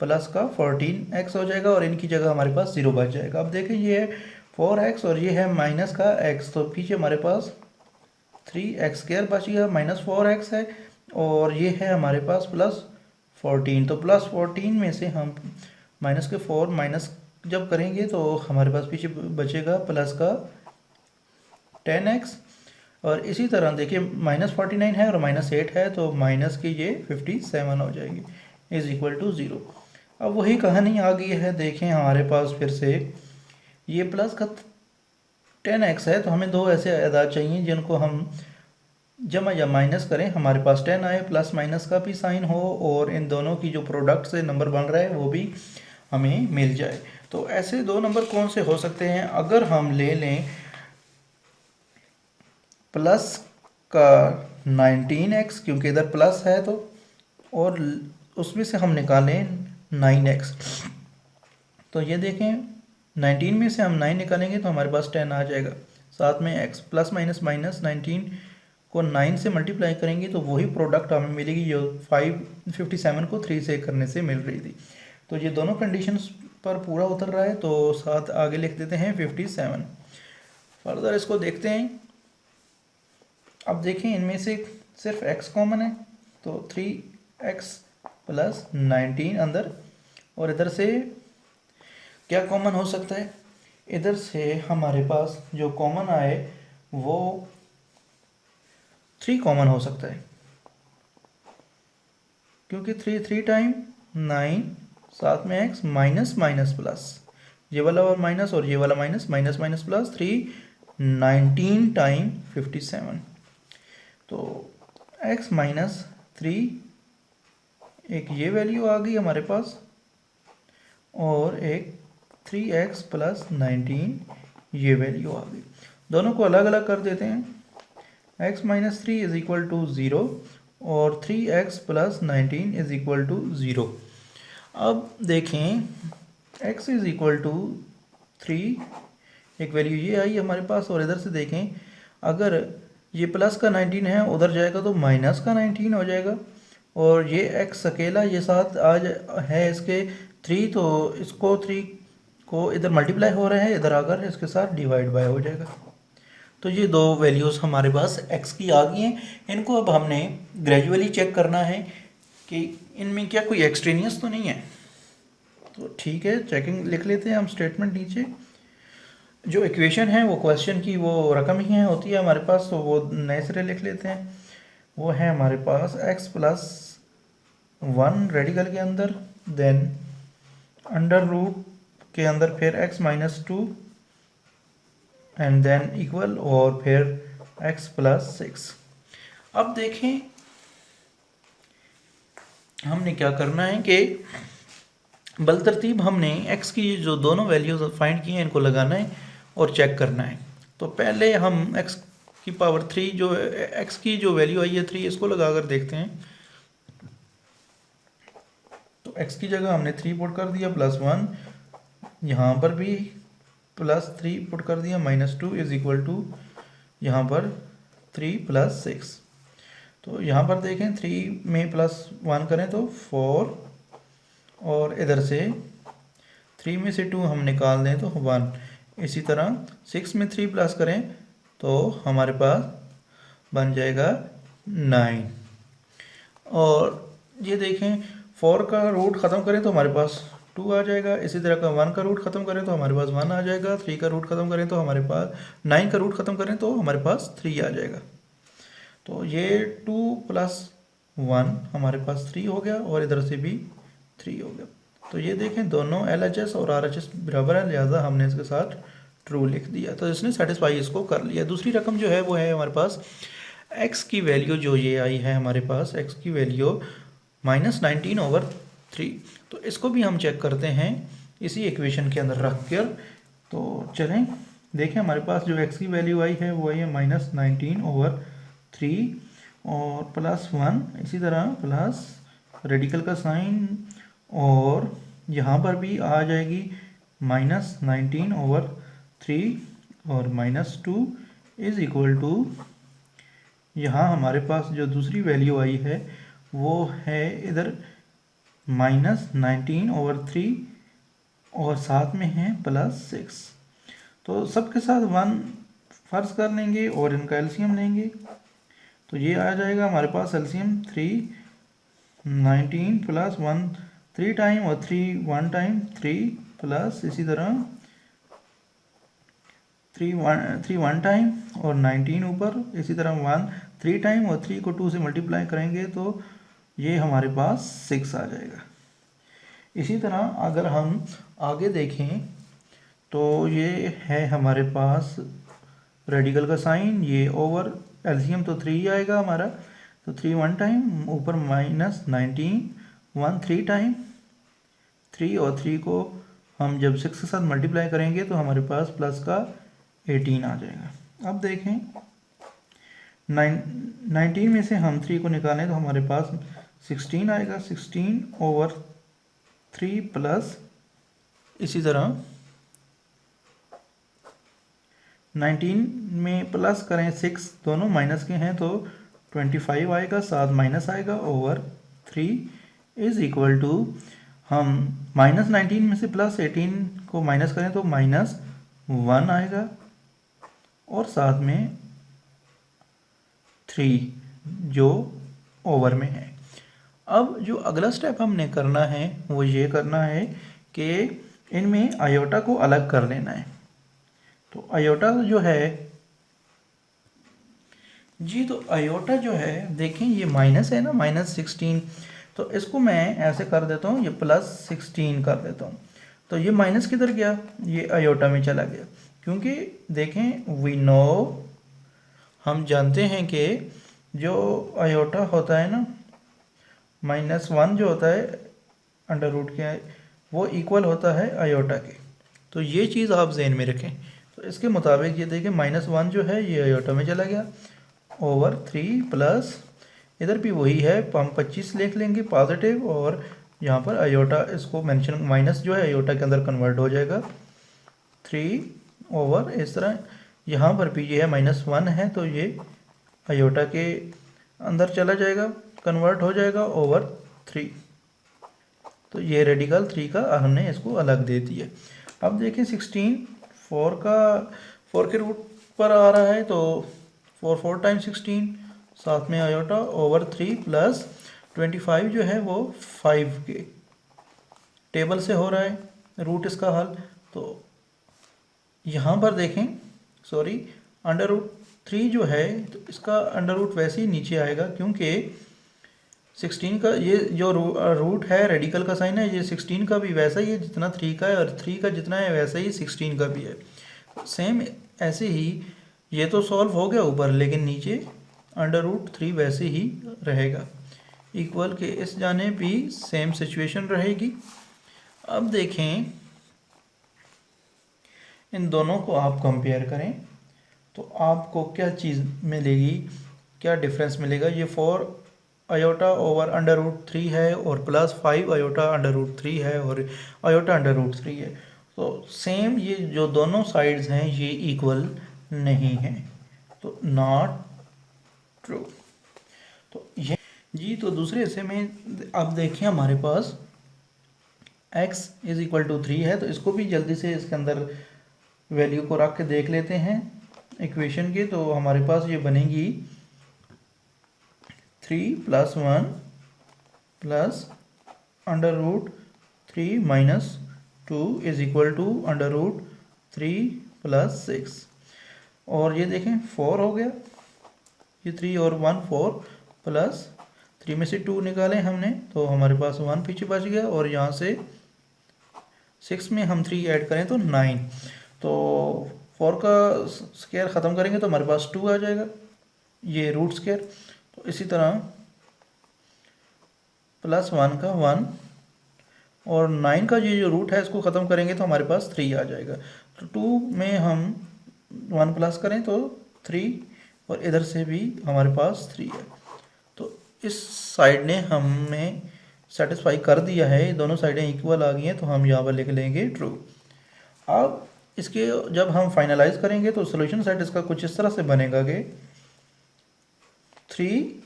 प्लस का 14x हो जाएगा और इनकी जगह हमारे पास 0 बच जाएगा। अब देखें ये है 4x और ये है माइनस का x तो पीछे हमारे पास 3x स्क्वायर बच गया, -4x है और ये है हमारे पास +14 तो +14 में से हम माइनस के 4 माइनस जब करेंगे तो हमारे पास पीछे बचेगा प्लस का 10x और इसी तरह देखिए -49 है और -8 है तो माइनस के ये 57 हो जाएंगे इज इक्वल टू 0। अब वही कहानी आ गई है, देखें हमारे पास फिर से ये प्लस का 10x है तो हमें दो ऐसे अदाद चाहिए जिनको हम जमा या माइनस करें, हमारे पास 10 आए प्लस माइनस का भी साइन हो और इन दोनों की जो प्रोडक्ट से नंबर बन रहा है वो भी हमें मिल जाए। तो ऐसे दो नंबर कौन से हो सकते हैं, अगर हम ले लें प्लस का 19x, क्योंकि इधर प्लस है तो, और उसमें से हम निकालें 9x। तो ये देखें 19 में से हम 9 निकालेंगे तो हमारे पास 10 आ जाएगा। साथ में x प्लस माइनस माइनस 19 को 9 से मल्टीप्लाई करेंगे तो वही प्रोडक्ट हमें मिलेगी जो 557 को 3 से करने से मिल रही थी। तो ये दोनों कंडीशंस पर पूरा उतर रहा है, तो साथ आगे लिख देते हैं 57। फर्दर इसको देखते हैं। अब देखें इनमें से सिर्फ x कॉमन है, तो 3x प्लस 19 अंदर, और इधर से क्या कॉमन हो सकता है? इधर से हमारे पास जो कॉमन आए वो 3 कॉमन हो सकता है, क्योंकि 3 टाइम 9, साथ में x माइनस माइनस प्लस, ये वाला और माइनस और ये वाला minus, minus minus plus 3 19 time 57। तो x माइनस 3, एक ये वैल्यू आ गई हमारे पास, और एक 3x प्लस 19 ये वैल्यू आ गई। दोनों को अलग अलग कर देते हैं। x minus 3 is equal to 0 और 3x plus 19 is equal to 0। अब देखें x इज इक्वल टू 3, एक वैल्यू ये आई हमारे पास, और इधर से देखें अगर ये प्लस का 19 है उधर जाएगा तो माइनस का 19 हो जाएगा, और ये x अकेला ये साथ आज है इसके 3, तो इसको 3 को इधर मल्टीप्लाई हो रहे हैं, इधर आकर इसके साथ डिवाइड बाय हो जाएगा। तो ये दो वैल्यूज़ हमारे पास x की आ गई हैं। इनको अब हमने ग्रेजुअली चेक करना है कि इनमें क्या कोई एक्सट्रेनियस तो नहीं है। तो ठीक है, चेकिंग लिख लेते हैं हम स्टेटमेंट नीचे। जो इक्वेशन है वो क्वेश्चन की वो रकम ही है होती है हमारे पास, तो वो नए सिरे लिख लेते हैं। वो है हमारे पास x प्लस 1 रेडिकल के अंदर, देन अंडर रूट के अंदर फिर x minus 2 and than equal, और फिर x प्लस 6। अब देखें हमने क्या करना है कि बलतरतीब हमने x की जो दोनों वैल्यूज फाइंड की हैं इनको लगाना है और चेक करना है। तो पहले हम x की पावर 3 जो x की जो वैल्यू आई है 3, इसको लगा कर देखते हैं। तो x की जगह हमने 3 पुट कर दिया प्लस 1, यहाँ पर भी प्लस 3 पुट कर दिया, माइनस 2 इज इक्वल टू यहाँ पर 3 प्लस 6। तो यहाँ पर देखें 3 में प्लस 1 करें तो 4, और इधर से 3 में से 2 हम निकाल दें तो 1। इसी तरह 6 में 3 प्लस करें तो हमारे पास बन जाएगा 9। और ये देखें 4 का रूट ख़त्म करें तो हमारे पास 2 आ जाएगा। इसी तरह का 1 का रूट ख़त्म करें तो हमारे पास 1 आ जाएगा। 3 का रूट ख़त्म करें तो हमारे पास 9 का रूट ख़त्म करें तो हमारे पास 3 आ जाएगा। तो ये 2 प्लस 1 हमारे पास 3 हो गया, और इधर से भी 3 हो गया। तो ये देखें दोनों LHS और RHS बराबर है, लिहाजा हमने इसके साथ ट्रू लिख दिया, तो इसने सेटिस्फाई इसको कर लिया। दूसरी रकम जो है वो है हमारे पास x की वैल्यू जो ये आई है हमारे पास, x की वैल्यू -19/3। तो इसको भी हम चेक करते हैं इसी इक्वेशन के अंदर रख कर। तो चलें देखें हमारे पास जो x की वैल्यू आई है वो आई है -19/3 और प्लस 1, इसी तरह प्लस रेडिकल का साइन, और यहाँ पर भी आ जाएगी -19/3 और -2 इज इक्वल टू, यहाँ हमारे पास जो दूसरी वैल्यू आई है वो है इधर -19/3 और साथ में है +6। तो सबके साथ 1 फर्ज कर लेंगे और इनका एलसीएम लेंगे। तो ये आ जाएगा हमारे पास एलसीएम 19 प्लस 1 3 टाइम और 3 1 टाइम 3 प्लस इसी तरह 3 1 टाइम और 19 ऊपर, इसी तरह 1 3 टाइम और 3 को 2 से मल्टीप्लाई करेंगे तो ये हमारे पास 6 आ जाएगा। इसी तरह अगर हम आगे देखें तो ये है हमारे पास रेडिकल का साइन, ये ओवर एलसीएम तो 3 आएगा हमारा, तो 3 1 टाइम ऊपर -19 1 3 टाइम 3, और 3 को हम जब 6 के साथ मल्टीप्लाई करेंगे तो हमारे पास प्लस का 18 आ जाएगा। अब देखें 19 में से हम 3 को निकालें तो हमारे पास 16 आएगा। 16/3 प्लस इसी तरह 19 में प्लस करें 6, दोनों माइनस के हैं तो 25 आएगा, 7 माइनस आएगा ओवर 3 इज इक्वल टू, हम -19 में से +18 को माइनस करें तो -1 आएगा और साथ में 3 जो ओवर में है। अब जो अगला स्टेप हमने करना है वो ये करना है कि इनमें आयोटा को अलग कर लेना है। तो आयोटा जो है जी, तो आयोटा जो है देखें ये माइनस है ना, -16, तो इसको मैं ऐसे कर देता हूँ, ये +16 कर देता हूँ। तो ये माइनस किधर गया, ये आयोटा में चला गया, क्योंकि देखें वी नो, हम जानते हैं कि जो आयोटा होता है ना, -1 जो होता है अंडर रूट के, वो इक्वल होता है आयोटा के। तो ये चीज़ आप जहन में रखें। तो इसके मुताबिक ये देखें -1 जो है ये आयोटा में चला गया ओवर 3 प्लस इधर भी वही है, हम 25 लिख लेंगे पॉजिटिव, और यहाँ पर आयोटा इसको मेंशन माइनस जो है आयोटा के अंदर कन्वर्ट हो जाएगा 3 ओवर, इस तरह यहाँ पर भी ये है -1 है तो ये आयोटा के अंदर चला जाएगा, कन्वर्ट हो जाएगा ओवर 3। तो ये रेडिकल 3 का हमने इसको अलग दे दिया। अब देखें 16 4 के रूट पर आ रहा है तो 4 टाइम्स 16 साथ में आयोटा ओवर 3 प्लस 25 जो है वो 5 के टेबल से हो रहा है रूट इसका हल। तो यहाँ पर देखें सॉरी √3 जो है तो इसका अंडर रूट वैसे ही नीचे आएगा, क्योंकि 16 का ये जो रूट है रेडिकल का साइन है, ये 16 का भी वैसा ही है जितना 3 का है, और 3 का जितना है वैसा ही 16 का भी है। सेम ऐसे ही ये तो सॉल्व हो गया ऊपर, लेकिन नीचे √3 वैसे ही रहेगा इक्वल के इस जाने भी सेम सिचुएशन रहेगी। अब देखें इन दोनों को आप कंपेयर करें तो आपको क्या चीज़ मिलेगी, क्या डिफरेंस मिलेगा। ये 4 आयोटा ओवर √3 है और +5 आयोटा √3 है और आयोटा √3 है। तो सेम ये जो दोनों साइड्स हैं ये इक्वल नहीं है, तो नॉट ट्रू। तो ये जी, तो दूसरे हिस्से में अब देखिए हमारे पास x = 3 है, तो इसको भी जल्दी से इसके अंदर वैल्यू को रख के देख लेते हैं इक्वेशन के। तो हमारे पास ये बनेगी 3 + 1 प्लस √3 - 2 = √3 + 6, और ये देखें 4 हो गया, ये 3 और 1 4 प्लस 3 में से 2 निकालें हमने तो हमारे पास 1 पीछे बच गया, और यहाँ से 6 में हम 3 ऐड करें तो 9। तो 4 का स्क्वायर ख़त्म करेंगे तो हमारे पास 2 आ जाएगा, ये रूट स्क्वायर। तो इसी तरह +1 का 1 और 9 का ये जो रूट है इसको ख़त्म करेंगे तो हमारे पास 3 आ जाएगा। तो 2 में हम 1 प्लस करें तो 3, और इधर से भी हमारे पास 3 है। तो इस साइड ने हमने सेटिस्फाई कर दिया है, दोनों साइडें इक्वल आ गई हैं, तो हम यहाँ पर लिख लेंगे ट्रू। अब इसके जब हम फाइनलाइज करेंगे तो सॉल्यूशन सेट इसका कुछ इस तरह से बनेगा कि 3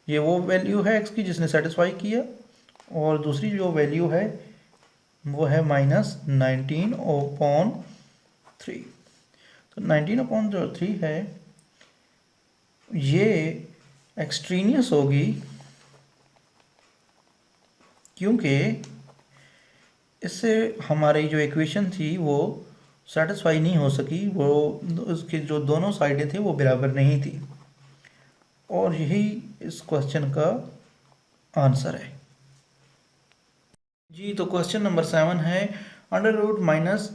ये वो वैल्यू है x की जिसने सेटिस्फाई किया, और दूसरी जो वैल्यू है वो है -19/3। तो 19/3 है, ये एक्सट्रीनियस होगी क्योंकि इससे हमारी जो इक्वेशन थी वो सेटिस्फाई नहीं हो सकी, वो उसकी जो दोनों साइडें थी वो बराबर नहीं थी, और यही इस क्वेश्चन का आंसर है जी। तो क्वेश्चन नंबर 7 है √11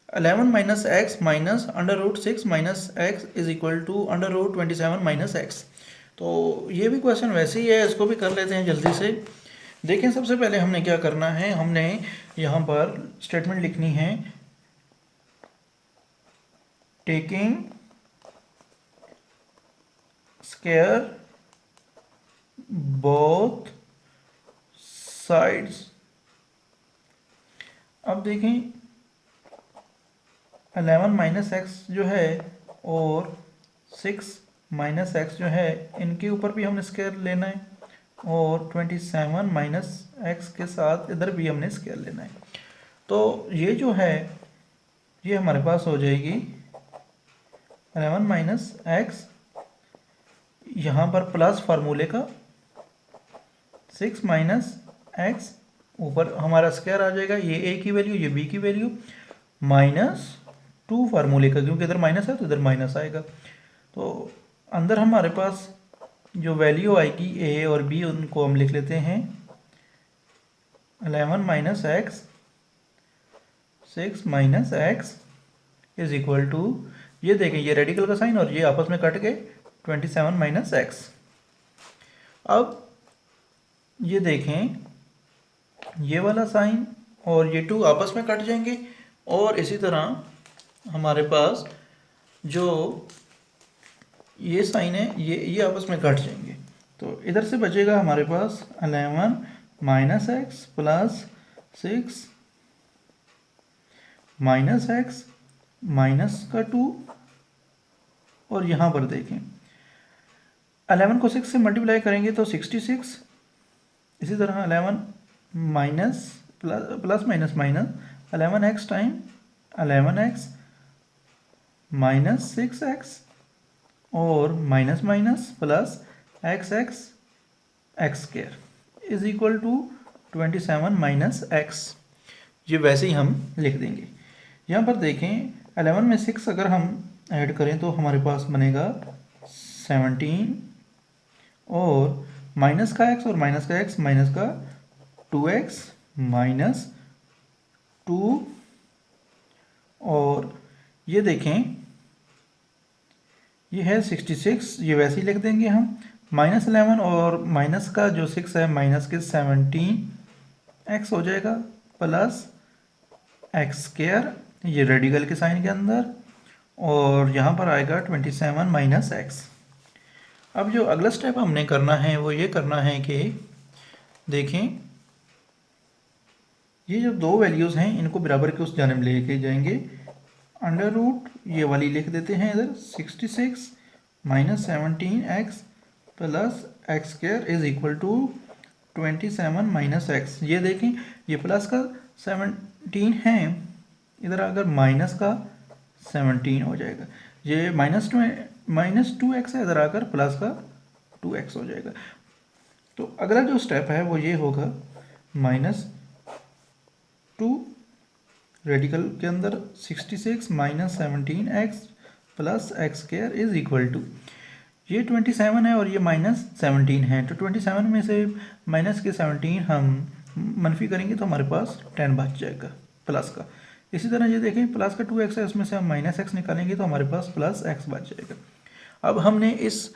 - x -√6 - x =√27 - x। तो ये भी क्वेश्चन वैसे ही है, इसको भी कर लेते हैं जल्दी से। देखें सबसे पहले हमने क्या करना है, हमने यहाँ पर स्टेटमेंट लिखनी है टेकिंग स्क्वायर बोथ साइड्स। अब देखें 11 माइनस एक्स जो है और 6 माइनस एक्स जो है, इनके ऊपर भी हमने स्क्वायर लेना है, और 27 माइनस एक्स के साथ इधर भी हमने स्क्वायर लेना है। तो ये जो है ये हमारे पास हो जाएगी 11 माइनस एक्स, यहाँ पर प्लस फार्मूले का 6 माइनस एक्स, ऊपर हमारा स्क्वायर आ जाएगा, ये ए की वैल्यू ये बी की वैल्यू, माइनस 2 फार्मूले का, क्योंकि इधर माइनस है तो इधर माइनस आएगा। तो अंदर हमारे पास जो वैल्यू आएगी ए और बी उनको हम लिख लेते हैं 11 minus x 6 minus x is equal to, ये देखें ये रेडिकल का साइन और ये आपस में कट गए 27 माइनस एक्स। अब ये देखें ये वाला साइन और ये 2 आपस में कट जाएंगे, और इसी तरह हमारे पास जो ये साइन है ये आपस में कट जाएंगे। तो इधर से बचेगा हमारे पास 11 minus x plus 6 minus x minus का 2, और यहाँ पर देखें 11 को 6 से मल्टीप्लाई करेंगे तो 66, इसी तरह 11 minus plus minus minus 11x time 11x minus 6x और minus minus plus x x square is equal to 27 minus x. ये वैसे ही हम लिख देंगे। यहाँ पर देखें 11 में 6 अगर हम ऐड करें तो हमारे पास बनेगा 17, और माइनस का x और माइनस का x माइनस का 2x माइनस 2, और ये देखें ये है 66, ये वैसे ही लिख देंगे हम, माइनस 11 और माइनस का जो 6 है माइनस के 17x हो जाएगा प्लस एक्स स्क्वायर, ये रेडिकल के साइन के अंदर, और यहाँ पर आएगा 27 माइनस एक्स। अब जो अगला स्टेप हमने करना है वो ये करना है कि देखें ये जो दो वैल्यूज़ हैं इनको बराबर के उस जानिब लेके जाएंगे, अंडर रूट ये वाली लिख देते हैं इधर 66 minus 17x plus x square is equal to 27 minus x. ये देखें ये प्लस का 17 है, इधर अगर माइनस का 17 हो जाएगा, ये माइनस 2x है, इधर आकर प्लस का 2x हो जाएगा। तो अगला जो स्टेप है वो ये होगा -2 रेडिकल के अंदर 66 minus 17x plus x square is equal to, ये 27 है और ये माइनस 17 है, तो 27 में से माइनस के 17 हम मनफी करेंगे तो हमारे पास 10 बच जाएगा प्लस का। इसी तरह ये देखें प्लस का 2x है, उसमें से हम माइनस x निकालेंगे तो हमारे पास प्लस x बच जाएगा। अब हमने इस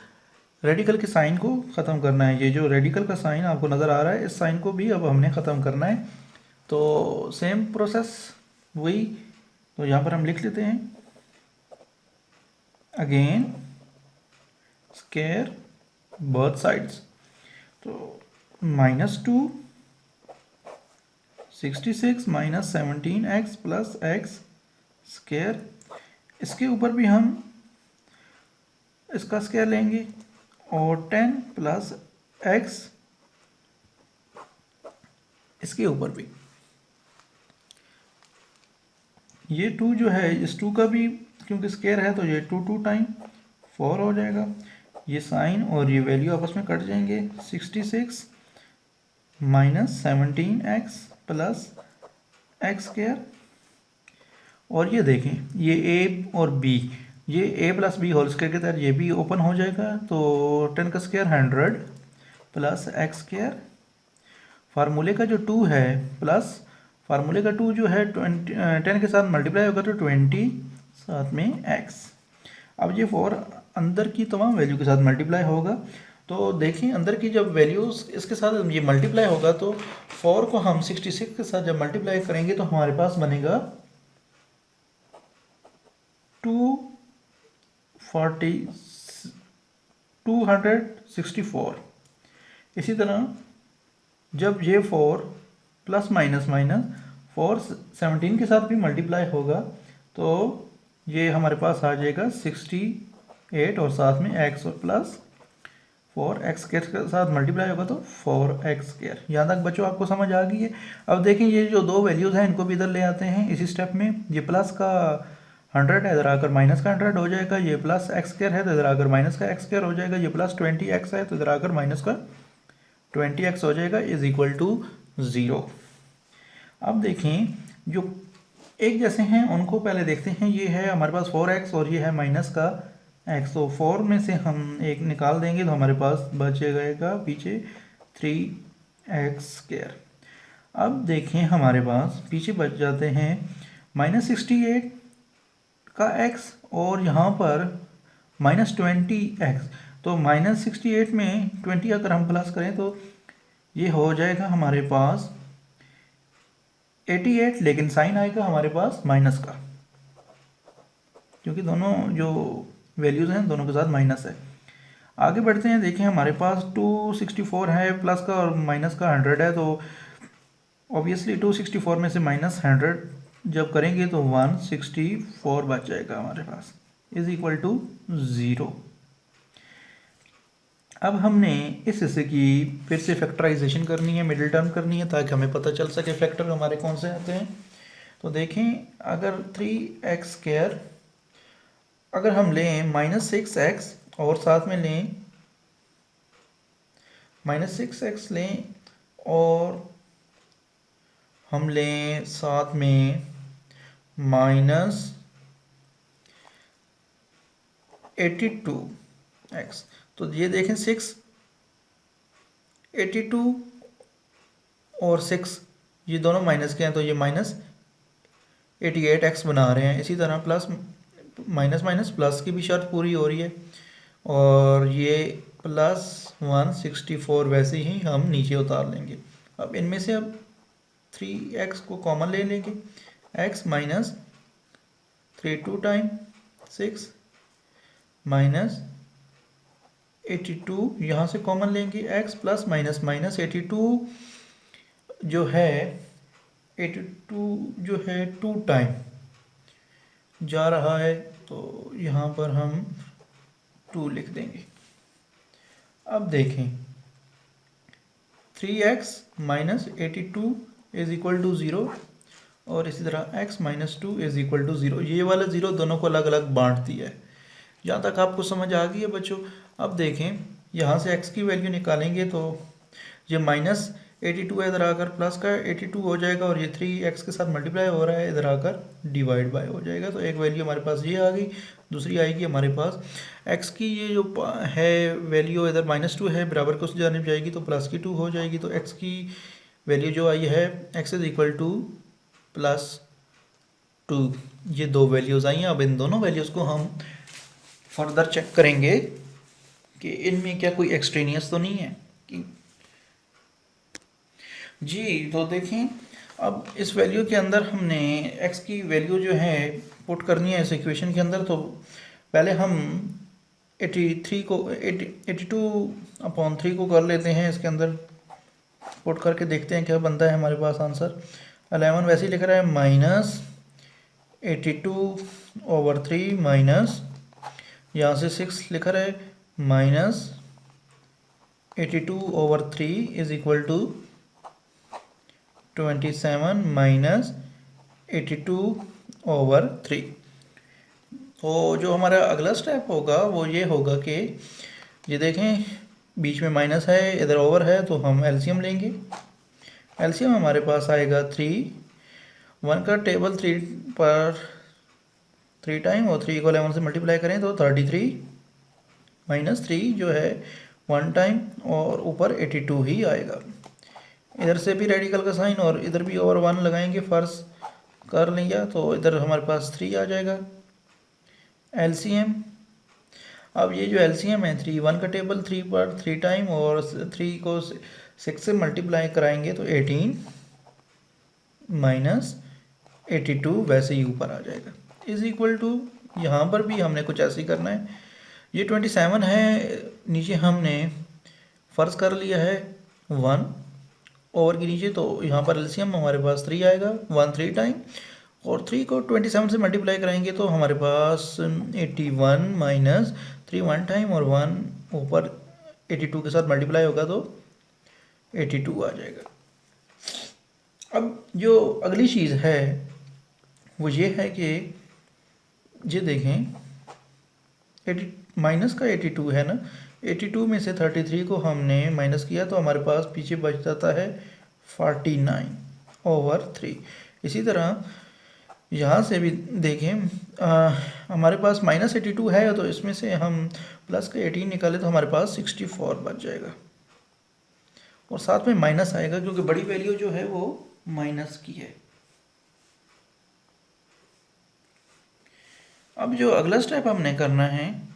रेडिकल के साइन को ख़त्म करना है, ये जो रेडिकल का साइन आपको नज़र आ रहा है इस साइन को भी अब हमने ख़त्म करना है। तो सेम प्रोसेस वही, तो यहाँ पर हम लिख लेते हैं अगेन स्क्वायर बोथ साइड्स, तो -2 66 minus 17x plus x square, इसके ऊपर भी हम इसका स्क्वायर लेंगे, और 10 प्लस एक्स इसके ऊपर भी, ये 2 जो है इस 2 का भी क्योंकि स्क्वायर है तो ये 2 टाइम 4 हो जाएगा, ये साइन और ये वैल्यू आपस में कट जाएंगे, 66 minus 17x plus x square, और ये देखें ये a और b, ये a plus b whole square के तहत ये भी ओपन हो जाएगा, तो 10 का स्क्वायर 100 प्लस एक्स स्क्वायर, फार्मूले का जो 2 है प्लस फार्मूले का 2 जो है 10 के साथ मल्टीप्लाई होगा तो 20 साथ में x। अब ये 4 अंदर की तमाम वैल्यू के साथ मल्टीप्लाई होगा, तो देखिए अंदर की जब वैल्यूज इसके साथ ये मल्टीप्लाई होगा तो 4 को हम 66 के साथ जब मल्टीप्लाई करेंगे तो हमारे पास बनेगा 240 264। इसी तरह जब ये 4 प्लस माइनस माइनस 4 17 के साथ भी मल्टीप्लाई होगा तो ये हमारे पास आ जाएगा 68 और साथ में x और प्लस 4x के साथ मल्टीप्लाई होगा तो 4x²। यहाँ तक बच्चों आपको समझ आ गई है। अब देखें ये जो दो वैल्यूज़ हैं इनको भी इधर ले आते हैं इसी स्टेप में। ये प्लस का 100 है, इधर आकर माइनस का 100 हो जाएगा। ये प्लस x² है तो इधर आकर माइनस का x² हो जाएगा। ये प्लस 20x है तो इधर आकर माइनस का 20x हो जाएगा इज इक्वल टू 0। अब देखें जो एक जैसे हैं उनको पहले देखते हैं। ये है हमारे पास 4x और ये है माइनस का x, तो 4 में से हम एक निकाल देंगे तो हमारे पास बचेगा पीछे 3x²। अब देखें हमारे पास पीछे बच जाते हैं -68 का x और यहाँ पर -20x। तो -68 में 20 अगर हम प्लस करें तो ये हो जाएगा हमारे पास 88, लेकिन साइन आएगा हमारे पास माइनस का, क्योंकि दोनों जो वैल्यूज़ हैं दोनों के साथ माइनस है। आगे बढ़ते हैं। देखें हमारे पास 264 है, प्लस का और माइनस का 100 है, तो ऑब्वियसली 264 में से -100 जब करेंगे तो 164 बच जाएगा हमारे पास इज इक्वल टू 0। अब हमने इस हिस्से की फिर से फैक्टराइजेशन करनी है, मिडिल टर्म करनी है, ताकि हमें पता चल सके फैक्टर हमारे कौन से आते हैं। तो देखें अगर 3x² अगर हम लें -6x और साथ में लें -6x लें और हम लें साथ में -82x, तो ये देखें 682 और 6 ये दोनों माइनस के हैं तो ये -88x बना रहे हैं। इसी तरह प्लस माइनस माइनस प्लस की भी शर्त पूरी हो रही है और ये +164 वैसे ही हम नीचे उतार लेंगे। अब इनमें से अब 3x को कॉमन ले लेंगे, x माइनस 32 टाइम 6 -82 यहाँ से कॉमन लेंगे, x प्लस माइनस माइनस 82 जो है 2 टाइम जा रहा है तो यहाँ पर हम 2 लिख देंगे। अब देखें 3x minus 82 is equal to 0 और इसी तरह x minus 2 is equal to 0। ये वाला 0 दोनों को अलग अलग बांट दिया है। जहाँ तक आपको समझ आ गई है बच्चों। अब देखें यहाँ से x की वैल्यू निकालेंगे तो ये -82 है, इधर आकर प्लस का 82 हो जाएगा और ये 3x के साथ मल्टीप्लाई हो रहा है, इधर आकर डिवाइड बाय हो जाएगा। तो एक वैल्यू हमारे पास ये आ गई, दूसरी आएगी हमारे पास x की ये जो है वैल्यू इधर -2 है, बराबर को उस जानिब जाएगी तो प्लस की 2 हो जाएगी। तो x की वैल्यू जो आई है x इज इक्वल टू +2। ये दो वैल्यूज़ आई हैं। अब इन दोनों वैल्यूज़ को हम फर्दर चेक करेंगे कि इनमें क्या कोई एक्सट्रेनियस तो नहीं है कि जी। तो देखें अब इस वैल्यू के अंदर हमने x की वैल्यू जो है पुट करनी है इस इक्वेशन के अंदर। तो पहले हम 82 अपॉन 3 को कर लेते हैं, इसके अंदर पुट करके देखते हैं क्या बनता है हमारे पास आंसर। 11 वैसे ही लिख रहा है -82/3 माइनस यहाँ से 6 लिखा है -82/3 इज इक्वल टू 27 माइनस 82/3। तो जो हमारा अगला स्टेप होगा वो ये होगा कि ये देखें बीच में माइनस है, इधर ओवर है, तो हम एलसीएम लेंगे। एलसीएम हमारे पास आएगा 3, 1 का टेबल 3 पर 3 टाइम और 3 को 11 से मल्टीप्लाई करें तो 33 माइनस 3 जो है 1 टाइम और ऊपर 82 ही आएगा। इधर से भी रेडिकल का साइन और इधर भी ओवर 1 लगाएंगे, फर्ज कर लेंगे तो इधर हमारे पास 3 आ जाएगा। एलसीएम, अब ये जो एलसीएम है 3, 1 का टेबल 3 पर 3 टाइम और 3 को 6 से मल्टीप्लाई कराएंगे तो 18 माइनस 82 वैसे ही ऊपर आ जाएगा इज इक्वल टू। यहाँ पर भी हमने कुछ ऐसे ही करना है। ये 27 है, नीचे हमने फ़र्ज़ कर लिया है 1 ओवर के नीचे, तो यहाँ पर एलसीएम हमारे पास 3 आएगा, 1 3 टाइम, और 3 को 27 से मल्टीप्लाई कराएंगे तो हमारे पास 81 माइनस 3 1 टाइम और 1 ऊपर 82 के साथ मल्टीप्लाई होगा तो 82 आ जाएगा। अब जो अगली चीज़ है वो ये है कि ये देखें 80 माइनस का 82 है ना, 82 में से 33 को हमने माइनस किया तो हमारे पास पीछे बच जाता है 49/3। इसी तरह यहाँ से भी देखें हमारे पास माइनस 82 है तो इसमें से हम प्लस का 18 निकाले तो हमारे पास 64 बच जाएगा, और साथ में माइनस आएगा क्योंकि बड़ी वैल्यू जो है वो माइनस की है। अब जो अगला स्टेप हमने करना है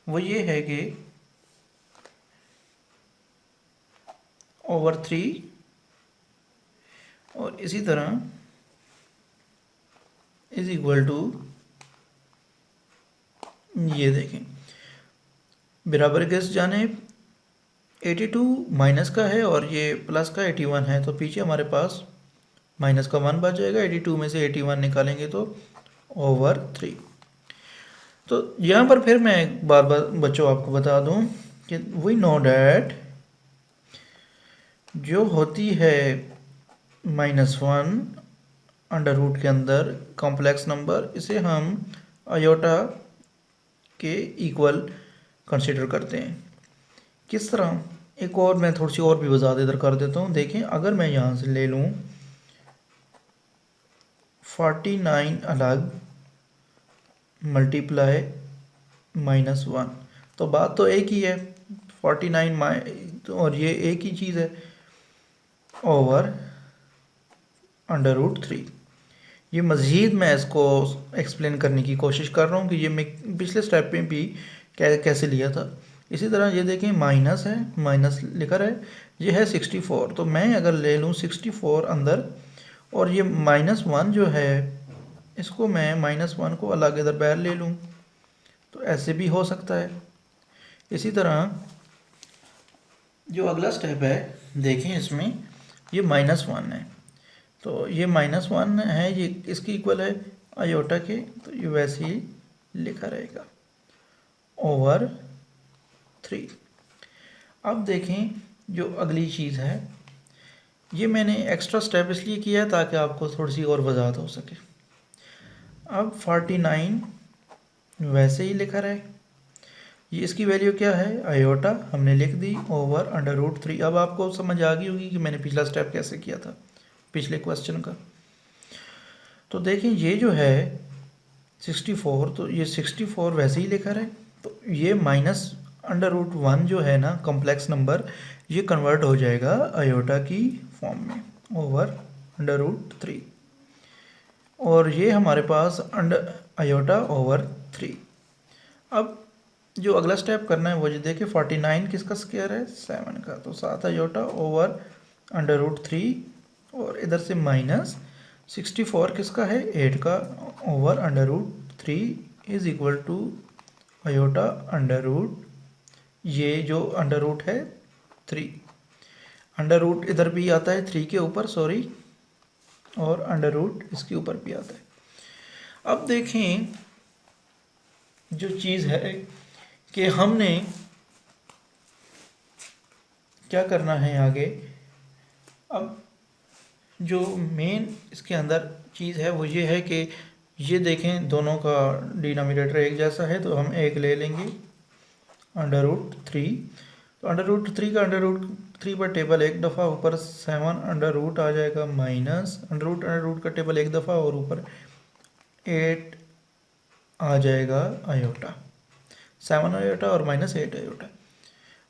वो ये है कि ओवर 3 और इसी तरह इज इक्वल टू, ये देखें बराबर किस जाने 82 माइनस का है और ये प्लस का 81 है, तो पीछे हमारे पास माइनस का 1 बच जाएगा, 82 में से 81 निकालेंगे तो ओवर 3। तो यहाँ पर फिर मैं एक बार बच्चों आपको बता दूँ कि वी नो डैट जो होती है -1 अंडर रूट के अंदर कॉम्प्लेक्स नंबर, इसे हम आयोटा के इक्वल कंसिडर करते हैं। किस तरह, एक और मैं थोड़ी सी और भी वजाहत इधर कर देता हूँ। देखें अगर मैं यहाँ से ले लूँ 49 अलग मल्टीप्लाई -1, तो बात तो एक ही है, 49 और ये एक ही चीज़ है ओवर अंडर रूट 3। ये मज़ीद मैं इसको एक्सप्लेन करने की कोशिश कर रहा हूँ कि ये मैं पिछले स्टेप में भी कैसे लिया था। इसी तरह ये देखें माइनस है, माइनस लिखा है, ये है 64, तो मैं अगर ले लूँ 64 अंदर और ये -1 जो है इसको मैं -1 को अलग इधर बाहर ले लूँ, तो ऐसे भी हो सकता है। इसी तरह जो अगला स्टेप है देखें, इसमें ये -1 है, तो ये -1 है, ये इसकी इक्वल है आयोटा के, तो ये वैसे ही लिखा रहेगा ओवर 3। अब देखें जो अगली चीज़ है, ये मैंने एक्स्ट्रा स्टेप इसलिए किया है ताकि आपको थोड़ी सी और वजाहत हो सके। अब 49 वैसे ही लिखा रहे, ये इसकी वैल्यू क्या है आयोटा हमने लिख दी ओवर अंडर रूट 3। अब आपको समझ आ गई होगी कि मैंने पिछला स्टेप कैसे किया था पिछले क्वेश्चन का। तो देखें ये जो है 64, तो ये 64 वैसे ही लिखा रहे, तो ये -√1 जो है ना कॉम्प्लेक्स नंबर, ये कन्वर्ट हो जाएगा आयोटा की फॉर्म में ओवर √3, और ये हमारे पास अंडर आयोटा ओवर 3। अब जो अगला स्टेप करना है वो जो देखिए 49 किसका स्क्वायर है 7 का, तो 7 आयोटा ओवर √3, और इधर से -64 किसका है 8 का over √3 is equal to iota under root, ये जो अंडर रूट है 3, अंडर रूट इधर भी आता है 3 के ऊपर, सॉरी, और अंडर रूट इसके ऊपर भी आता है। अब देखें जो चीज़ है कि हमने क्या करना है आगे। अब जो मेन इसके अंदर चीज़ है वो ये है कि ये देखें दोनों का डिनोमिनेटर एक जैसा है, तो हम एक ले लेंगे √3, तो √3 का √3 पर टेबल एक दफ़ा, ऊपर 7 अंडर रूट आ जाएगा माइनस अंडर रूट का टेबल एक दफ़ा और ऊपर 8 आ जाएगा आयोटा, 7 आयोटा और -8 आयोटा,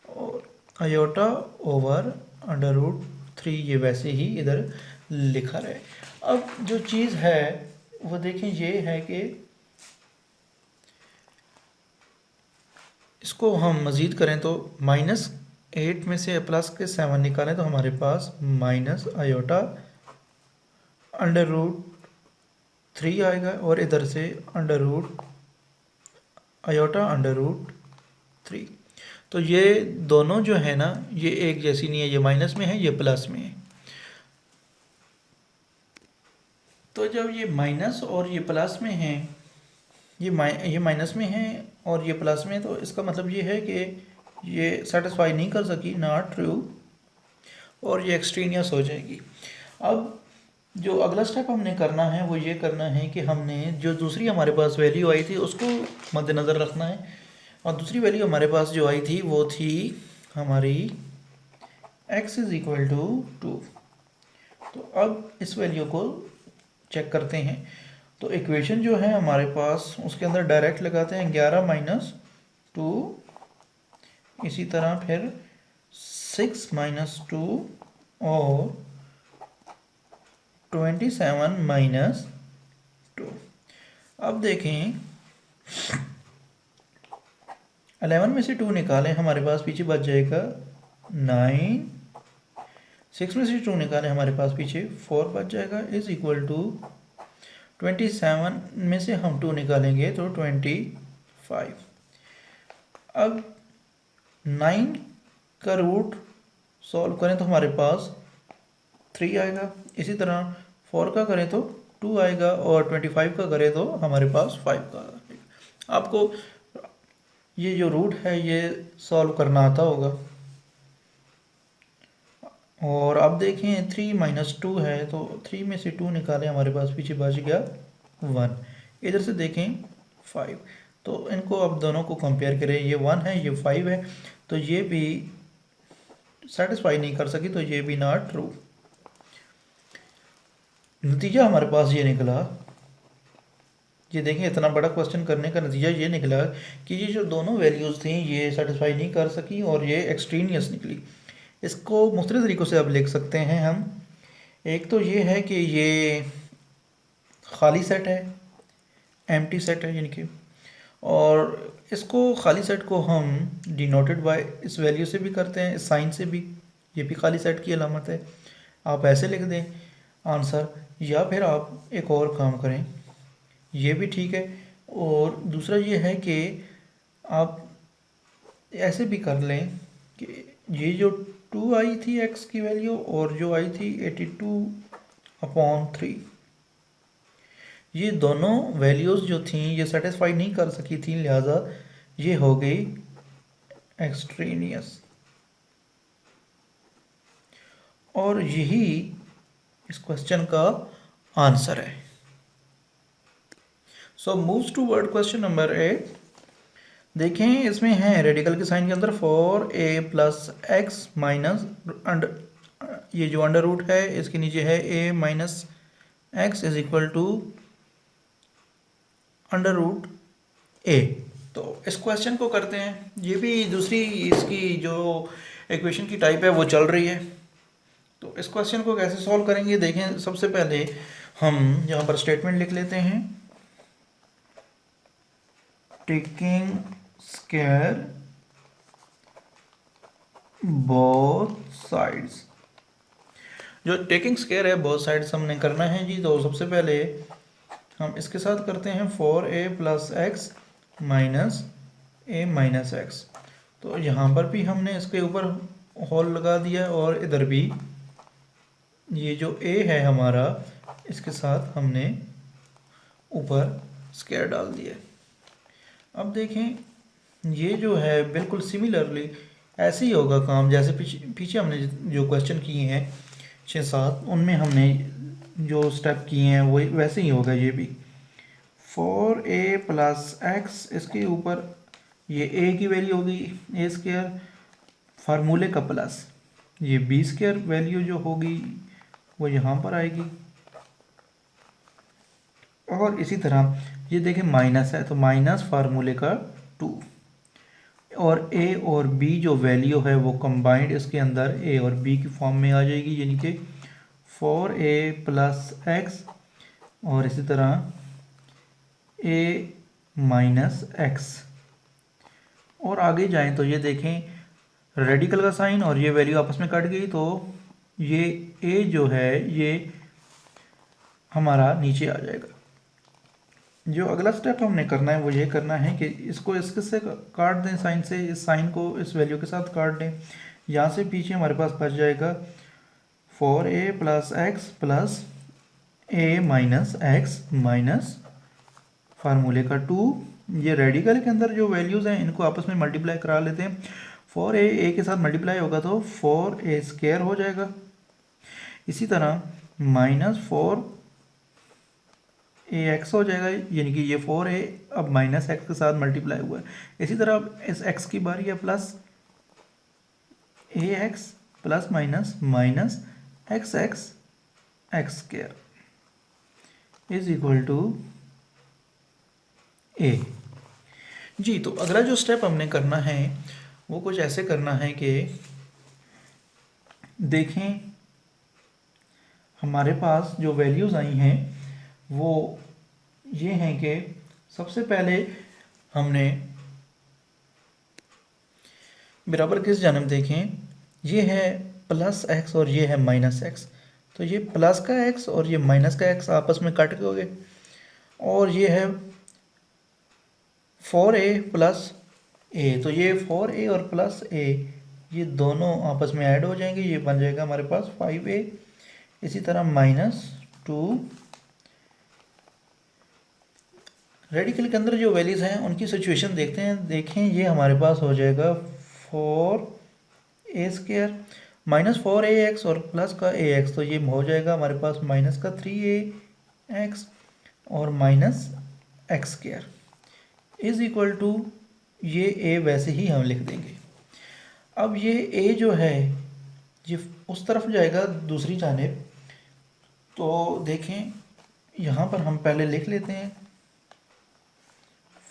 और आयोटा ओवर √3 ये वैसे ही इधर लिखा रहे। अब जो चीज़ है वो देखें ये है कि इसको हम मज़ीद करें तो -8 में से प्लस के 7 निकालें तो हमारे पास माइनस आयोटा √3 आएगा, और इधर से √3 आयोटा अंडर रूट 3। तो ये दोनों जो है ना, ये एक जैसी नहीं है, ये माइनस में है, ये प्लस में है। तो जब ये माइनस और ये प्लस में है, ये माइनस में है और ये प्लस में, तो इसका मतलब ये है कि ये सेटिस्फाई नहीं कर सकी, नॉट ट्रू, और ये एक्सट्रीनियस हो जाएगी। अब जो अगला स्टेप हमने करना है वो ये करना है कि हमने जो दूसरी हमारे पास वैल्यू आई थी उसको मद्देनज़र रखना है, और दूसरी वैल्यू हमारे पास जो आई थी वो थी हमारी x इज़ इक्वल टू 2। तो अब इस वैल्यू को चेक करते हैं। तो इक्वेशन जो है हमारे पास उसके अंदर डायरेक्ट लगाते हैं 11 माइनस 2, इसी तरह फिर 6 माइनस 2 और 27 माइनस 2। अब देखें 11 में से 2 निकालें, हमारे पास पीछे बच जाएगा 9। 6 में से 2 निकालें, हमारे पास पीछे 4 बच जाएगा, इज इक्वल टू 27 में से हम 2 निकालेंगे तो 25। अब 9 का रूट सॉल्व करें तो हमारे पास 3 आएगा, इसी तरह 4 का करें तो 2 आएगा, और 25 का करें तो हमारे पास 5 का आएगा। आपको ये जो रूट है ये सॉल्व करना आता होगा। और अब देखें 3 माइनस 2 है, तो 3 में से 2 निकालें, हमारे पास पीछे बच गया 1। इधर से देखें 5, तो इनको अब दोनों को कंपेयर करें, ये 1 है, ये 5 है, तो ये भी सेटिस्फाई नहीं कर सकी, तो ये भी नॉट ट्रू। नतीजा हमारे पास ये निकला, ये देखें इतना बड़ा क्वेश्चन करने का नतीजा ये निकला कि ये जो दोनों वैल्यूज़ थी ये सेटिस्फाई नहीं कर सकी और ये एक्सट्रीनियस निकली। इसको मुख्तलिफ तरीक़ों से अब लिख सकते हैं हम। एक तो ये है कि ये खाली सेट है, एम्प्टी सेट है यानी कि, और इसको खाली सेट को हम डिनोटेड बाय इस वैल्यू से भी करते हैं, इस साइन से भी, ये भी खाली सेट की अलामत है। आप ऐसे लिख दें आंसर, या फिर आप एक और काम करें, ये भी ठीक है। और दूसरा ये है कि आप ऐसे भी कर लें कि ये जो 2 आई थी x की वैल्यू और जो आई थी 82/3, ये दोनों वैल्यूज़ जो थी ये सेटिस्फाई नहीं कर सकी थी, लिहाजा ये हो गई एक्सट्रेनियस। और यही इस क्वेश्चन का आंसर है। So moves to word question number 8। देखें इसमें है रेडिकल के साइन के अंदर 4a प्लस एक्स माइनस ये जो अंडर रूट है इसके नीचे है a minus x is equal to under root a। तो इस क्वेश्चन को करते हैं। ये भी दूसरी इसकी जो इक्वेशन की टाइप है वो चल रही है। तो इस क्वेश्चन को कैसे सॉल्व करेंगे, देखें सबसे पहले हम यहाँ पर स्टेटमेंट लिख लेते हैं, टेकिंग स्क्वायर बोथ साइड्स। जो टेकिंग स्क्वायर है बोथ साइड्स हमने करना है जी। तो सबसे पहले हम इसके साथ करते हैं 4a plus x minus a minus x. तो यहाँ पर भी हमने इसके ऊपर होल लगा दिया और इधर भी ये जो a है हमारा इसके साथ हमने ऊपर स्क्वायर डाल दिया। अब देखें ये जो है बिल्कुल सिमिलरली ऐसे ही होगा काम जैसे पीछे हमने जो क्वेश्चन किए हैं 6-7, उनमें हमने जो स्टेप किए हैं वही वैसे ही होगा ये भी। 4a प्लस एक्स, इसके ऊपर ये a की वैल्यू होगी a स्क्वायर, फार्मूले का प्लस ये b स्क्वायर वैल्यू जो होगी वो यहाँ पर आएगी, और इसी तरह ये देखें माइनस है तो माइनस फार्मूले का 2, और a और b जो वैल्यू है वो कंबाइंड इसके अंदर a और b की फॉर्म में आ जाएगी, यानी कि 4a प्लस एक्स और इसी तरह a माइनस एक्स। और आगे जाएं तो ये देखें रेडिकल का साइन और ये वैल्यू आपस में कट गई, तो ये a जो है ये हमारा नीचे आ जाएगा। जो अगला स्टेप हमने करना है वो ये करना है कि इसको इससे काट दें, साइन से, इस साइन को इस वैल्यू के साथ काट दें। यहाँ से पीछे हमारे पास बच जाएगा 4a plus x plus a minus x minus फार्मूले का 2। ये रेडिकल के अंदर जो वैल्यूज़ हैं इनको आपस में मल्टीप्लाई करा लेते हैं। 4a a के साथ मल्टीप्लाई होगा तो 4a स्क्वायर हो जाएगा। इसी तरह माइनस 4ax हो जाएगा, यानी कि ये 4a अब माइनस एक्स के साथ मल्टीप्लाई हुआ है। इसी तरह अब इस x की बारी है, plus ax plus minus minus x x square is equal to a। जी, तो अगला जो स्टेप हमने करना है वो कुछ ऐसे करना है कि देखें हमारे पास जो वैल्यूज़ आई हैं वो ये हैं कि सबसे पहले हमने बराबर किस जानब देखें, ये है प्लस एक्स और ये है माइनस एक्स। तो ये प्लस का एक्स और ये माइनस का एक्स आपस में कट गए, और ये है 4a प्लस a। तो ये 4a और प्लस a ये दोनों आपस में ऐड हो जाएंगे, ये बन जाएगा हमारे पास 5a। इसी तरह माइनस 2, रेडिकल के अंदर जो वैल्यूज़ हैं उनकी सिचुएशन देखते हैं। देखें ये हमारे पास हो जाएगा 4a स्क्वायर माइनस 4ax और प्लस का ax, तो ये हो जाएगा हमारे पास माइनस का 3ax और minus x square is equal to ये a वैसे ही हम लिख देंगे। अब ये a जो है ये उस तरफ जाएगा दूसरी जानिब, तो देखें यहाँ पर हम पहले लिख लेते हैं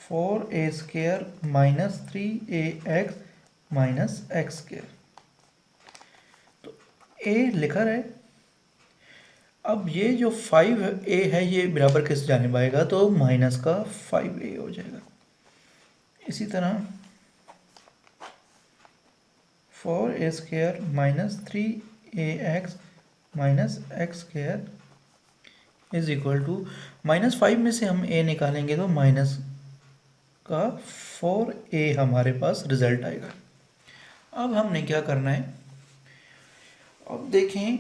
4a square minus 3ax minus x square. तो a लिखा है। अब ये जो 5a है ये बराबर किस जानिब आएगा, तो माइनस का 5a हो जाएगा। इसी तरह 4a square minus 3ax minus x square is equal to minus 5 में से हम a निकालेंगे तो माइनस का 4a हमारे पास रिजल्ट आएगा। अब हमने क्या करना है, अब देखें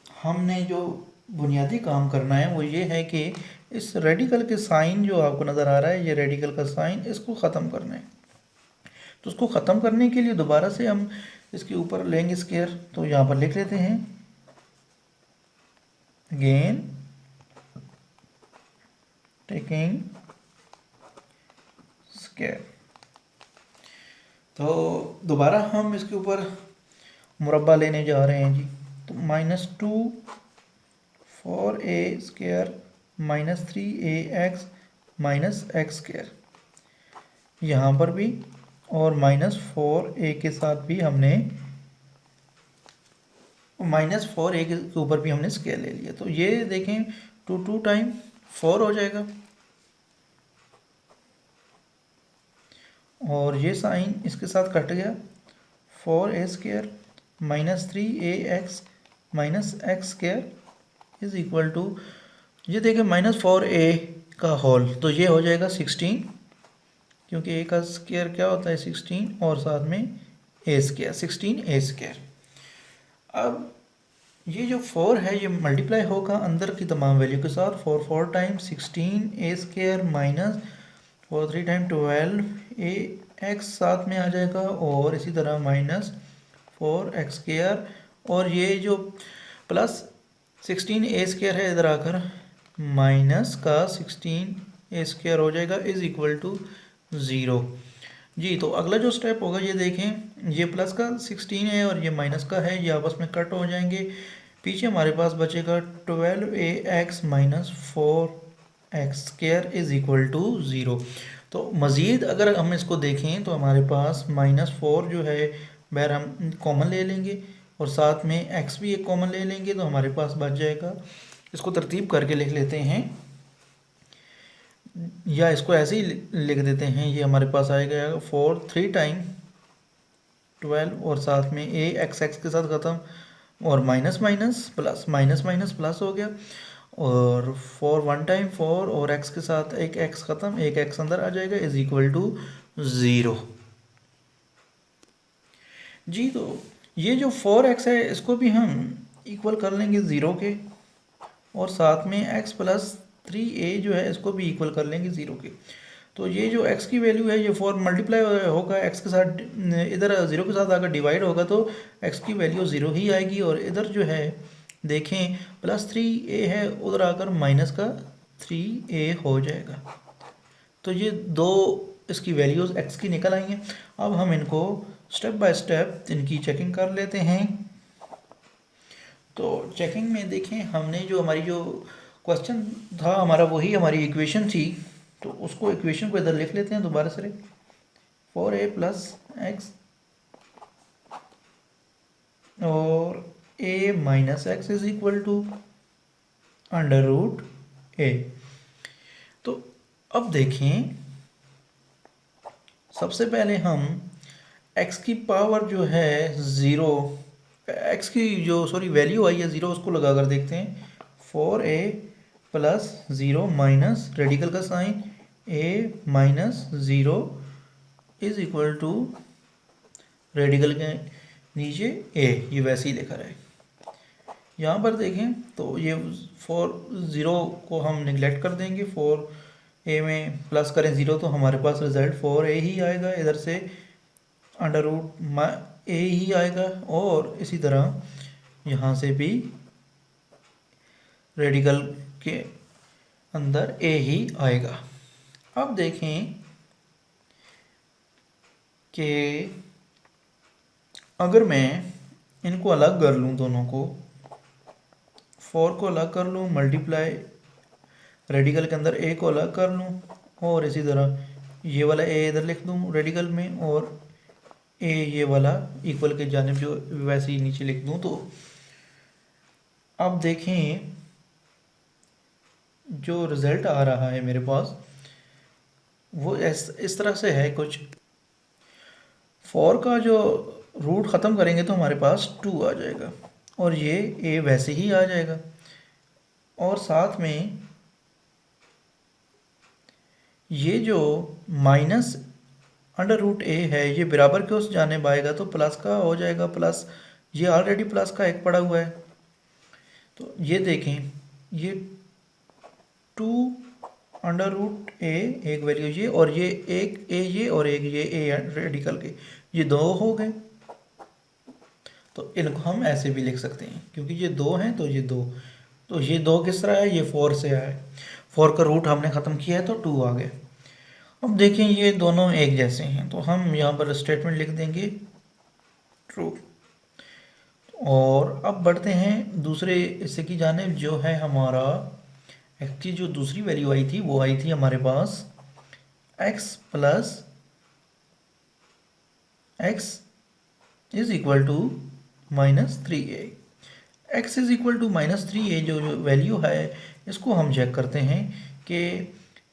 हमने जो बुनियादी काम करना है वो ये है कि इस रेडिकल के साइन जो आपको नज़र आ रहा है, ये रेडिकल का साइन, इसको ख़त्म करना है। तो उसको ख़त्म करने के लिए दोबारा से हम इसके ऊपर लेंगे स्क्वायर। तो यहाँ पर लिख लेते हैं अगेन टेकिंग स्क्वायर। तो दोबारा हम इसके ऊपर मुरब्बा लेने जा रहे हैं जी। तो minus 2 4a square minus 3ax minus x square यहाँ पर भी, और माइनस 4a के साथ भी हमने माइनस 4a के ऊपर भी हमने स्क्वायर ले लिया। तो ये देखें 2 टाइम 4 हो जाएगा, और ये साइन इसके साथ कट गया। 4a square minus 3ax minus x square is equal to, ये देखें माइनस 4a का होल, तो ये हो जाएगा 16, क्योंकि a का स्क्वायर क्या होता है 16, और साथ में a स्क्वायर 16a स्क्वायर। अब ये जो 4 है ये मल्टीप्लाई होगा अंदर की तमाम वैल्यू के साथ। 4 time 16a square minus 4 3 time 12ax साथ में आ जाएगा, और इसी तरह माइनस 4x स्क्वायर, और ये जो प्लस 16a स्क्वायर है इधर आकर माइनस का 16a स्क्वायर हो जाएगा इज इक्वल टू 0। जी, तो अगला जो स्टेप होगा ये देखें, ये प्लस का 16 है और ये माइनस का है, ये आपस में कट हो जाएंगे। पीछे हमारे पास बचेगा 12ax minus 4x square is equal to 0। तो मज़ीद अगर हम इसको देखें तो हमारे पास माइनस 4 जो है बहर हम कॉमन ले लेंगे, और साथ में x भी एक कॉमन ले लेंगे, तो हमारे पास बच जाएगा। इसको तरतीब करके लिख लेते हैं, या इसको ऐसे ही लिख देते हैं। ये हमारे पास आएगा 4 3 टाइम 12, और साथ में a x के साथ ख़त्म, और minus minus plus, minus minus plus हो गया, और फोर वन टाइम फोर और x के साथ एक x ख़त्म, एक x अंदर आ जाएगा, इज इक्वल टू 0 जी। तो ये जो 4x है इसको भी हम इक्वल कर लेंगे 0 के, और साथ में x प्लस 3a जो है इसको भी इक्वल कर लेंगे 0 के। तो ये जो x की वैल्यू है ये 4 मल्टीप्लाई होगा x के साथ, इधर 0 के साथ अगर डिवाइड होगा तो x की वैल्यू 0 ही आएगी, और इधर जो है देखें प्लस 3a है, उधर आकर माइनस का 3a हो जाएगा। तो ये दो इसकी वैल्यूज़ x की निकल आई हैं। अब हम इनको स्टेप बाय स्टेप इनकी चेकिंग कर लेते हैं। तो चेकिंग में देखें हमने जो हमारी जो क्वेश्चन था हमारा वही हमारी इक्वेशन थी, तो उसको इक्वेशन को इधर लिख लेते हैं दोबारा से। 4a प्लस एक्स और a minus x is equal to under root a। तो अब देखें सबसे पहले हम x की पावर जो है 0, x की जो वैल्यू आई है 0 उसको लगा कर देखते हैं। 4a प्लस 0 माइनस रेडिकल का sign a minus 0 is equal to radical के नीचे a, ये वैसे ही लिखा रहे। यहाँ पर देखें तो ये 0 को हम निगलेक्ट कर देंगे, 4a में प्लस करें 0 तो हमारे पास रिजल्ट 4a ही आएगा, इधर से अंडर रूट a ही आएगा, और इसी तरह यहाँ से भी रेडिकल के अंदर a ही आएगा। अब देखें कि अगर मैं इनको अलग कर लूँ, दोनों को 4 को अलग कर लूँ, मल्टीप्लाई रेडिकल के अंदर a को अलग कर लूँ, और इसी तरह ये वाला a इधर लिख दूँ रेडिकल में, और a ये वाला इक्वल के जानिब जो वैसे ही नीचे लिख दूँ। तो अब देखें जो रिज़ल्ट आ रहा है मेरे पास वो इस तरह से है कुछ। 4 का जो रूट ख़त्म करेंगे तो हमारे पास 2 आ जाएगा, और ये a वैसे ही आ जाएगा, और साथ में ये जो माइनस अंडर रूट a है ये बराबर के उस जानिब आएगा तो प्लस का हो जाएगा, प्लस ये ऑलरेडी प्लस का एक पड़ा हुआ है। तो ये देखें ये 2 अंडर रूट a एक वैल्यू ये, और ये एक a ये, और एक ये a रेडिकल के, ये दो हो गए। तो इनको हम ऐसे भी लिख सकते हैं क्योंकि ये दो हैं, तो ये दो, तो ये दो किस तरह है, ये 4 से आया है, 4 का रूट हमने ख़त्म किया है तो 2 आ गए। अब देखें ये दोनों एक जैसे हैं, तो हम यहाँ पर स्टेटमेंट लिख देंगे ट्रू। और अब बढ़ते हैं दूसरे हिस्से की जानिब, जो है हमारा x की जो दूसरी वैल्यू आई थी वो आई थी हमारे पास x plus x is equal to minus 3a। x is equal to minus 3a जो वैल्यू है इसको हम चेक करते हैं कि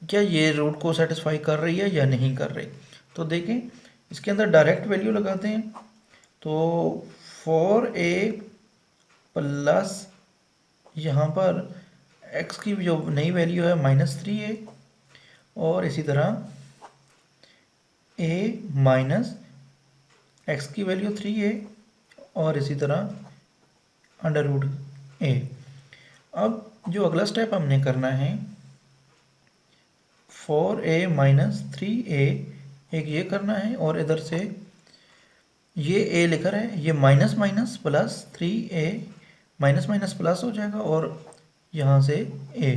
क्या ये रूट को सेटिस्फाई कर रही है या नहीं कर रही। तो देखें इसके अंदर डायरेक्ट वैल्यू लगाते हैं, तो 4a प्लस यहाँ पर x की जो नई वैल्यू है माइनस 3a, और इसी तरह a माइनस x की वैल्यू 3a, और इसी तरह अंडर रूट a। अब जो अगला स्टेप हमने करना है 4a माइनस 3a एक ये करना है, और इधर से ये a लिखा है, ये minus minus plus 3a, minus minus plus हो जाएगा, और यहाँ से a।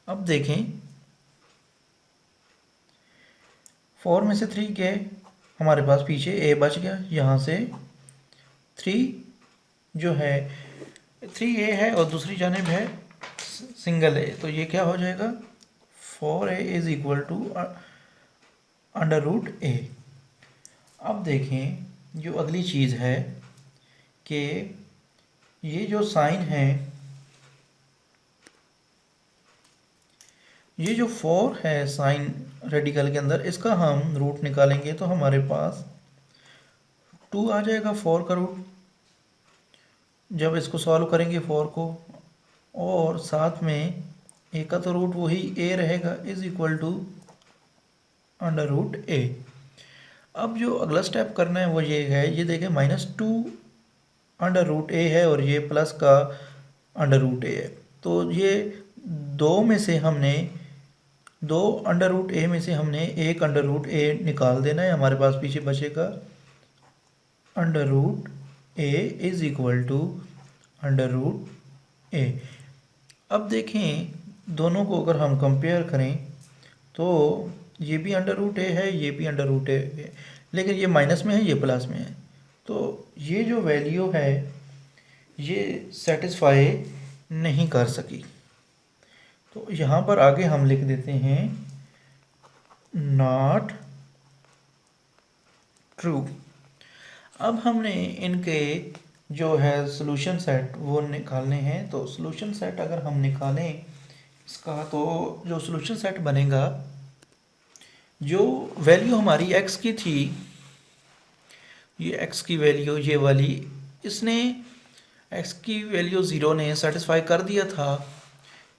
अब देखें 4 में से 3 गए, हमारे पास पीछे a बच गया, यहाँ से 3 जो है 3a है और दूसरी जानिब है सिंगल a, तो ये क्या हो जाएगा 4a is equal to under root a। अब देखें जो अगली चीज़ है कि ये जो साइन है, ये जो 4 है साइन रेडिकल के अंदर, इसका हम रूट निकालेंगे तो हमारे पास 2 आ जाएगा 4 का रूट। जब इसको सॉल्व करेंगे 4 को, और साथ में ए का तो रूट वही ए रहेगा, is equal to under root a. अब जो अगला स्टेप करना है वो ये है, ये देखें -2 अंडर रूट ए है और ये प्लस का अंडर रूट ए है। तो ये दो अंडर रूट ए में से हमने एक अंडर रूट ए निकाल देना है। हमारे पास पीछे बचेगा under root a is equal to under root a. अब देखें दोनों को अगर हम कंपेयर करें तो ये भी अंडर रूट ए है, ये भी अंडर रूट ए है, लेकिन ये माइनस में है, ये प्लस में है। तो ये जो वैल्यू है ये सेटिस्फाई नहीं कर सकी। तो यहाँ पर आगे हम लिख देते हैं नॉट ट्रू। अब हमने इनके जो है सॉल्यूशन सेट वो निकालने हैं। तो सॉल्यूशन सेट अगर हम निकालें इसका, तो जो सॉल्यूशन सेट बनेगा, जो वैल्यू हमारी x की थी, ये x की वैल्यू ये वाली, इसने x की वैल्यू 0 ने सेटिस्फाई कर दिया था।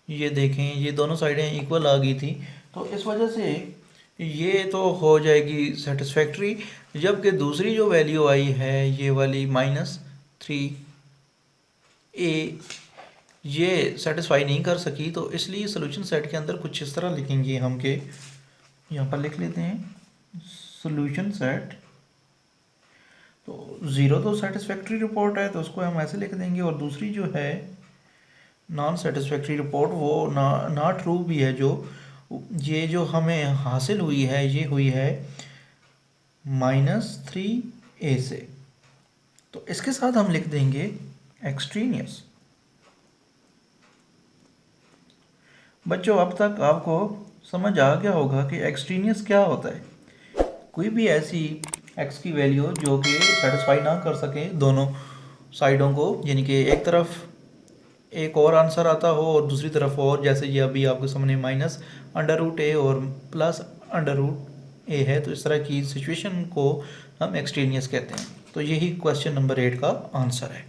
ये देखें ये दोनों साइडें इक्वल आ गई थी, तो इस वजह से ये तो हो जाएगी सेटिस्फैक्ट्री। जबकि दूसरी जो वैल्यू आई है ये वाली -3a, ये सेटिस्फाई नहीं कर सकी। तो इसलिए सॉल्यूशन सेट के अंदर कुछ इस तरह लिखेंगे हम के, यहाँ पर लिख लेते हैं सॉल्यूशन सेट। तो 0 तो सेटिस्फैक्ट्री रिपोर्ट है तो उसको हम ऐसे लिख देंगे, और दूसरी जो है नॉन सेटिस्फैक्ट्री रिपोर्ट वो ना ट्रू भी है। ये जो हमें हासिल हुई है ये हुई है -3a से। तो इसके साथ हम लिख देंगे एक्सट्रीनियस। बच्चों अब तक आपको समझ आ गया होगा कि एक्सट्रीनियस क्या होता है। कोई भी ऐसी x की वैल्यू जो कि सेटिस्फाई ना कर सके दोनों साइडों को, यानी कि एक तरफ एक और आंसर आता हो और दूसरी तरफ और, जैसे ये अभी आपके सामने -√a और +√a है, तो इस तरह की सिचुएशन को हम एक्सट्रीनियस कहते हैं। तो यही क्वेश्चन नंबर 8 का आंसर है।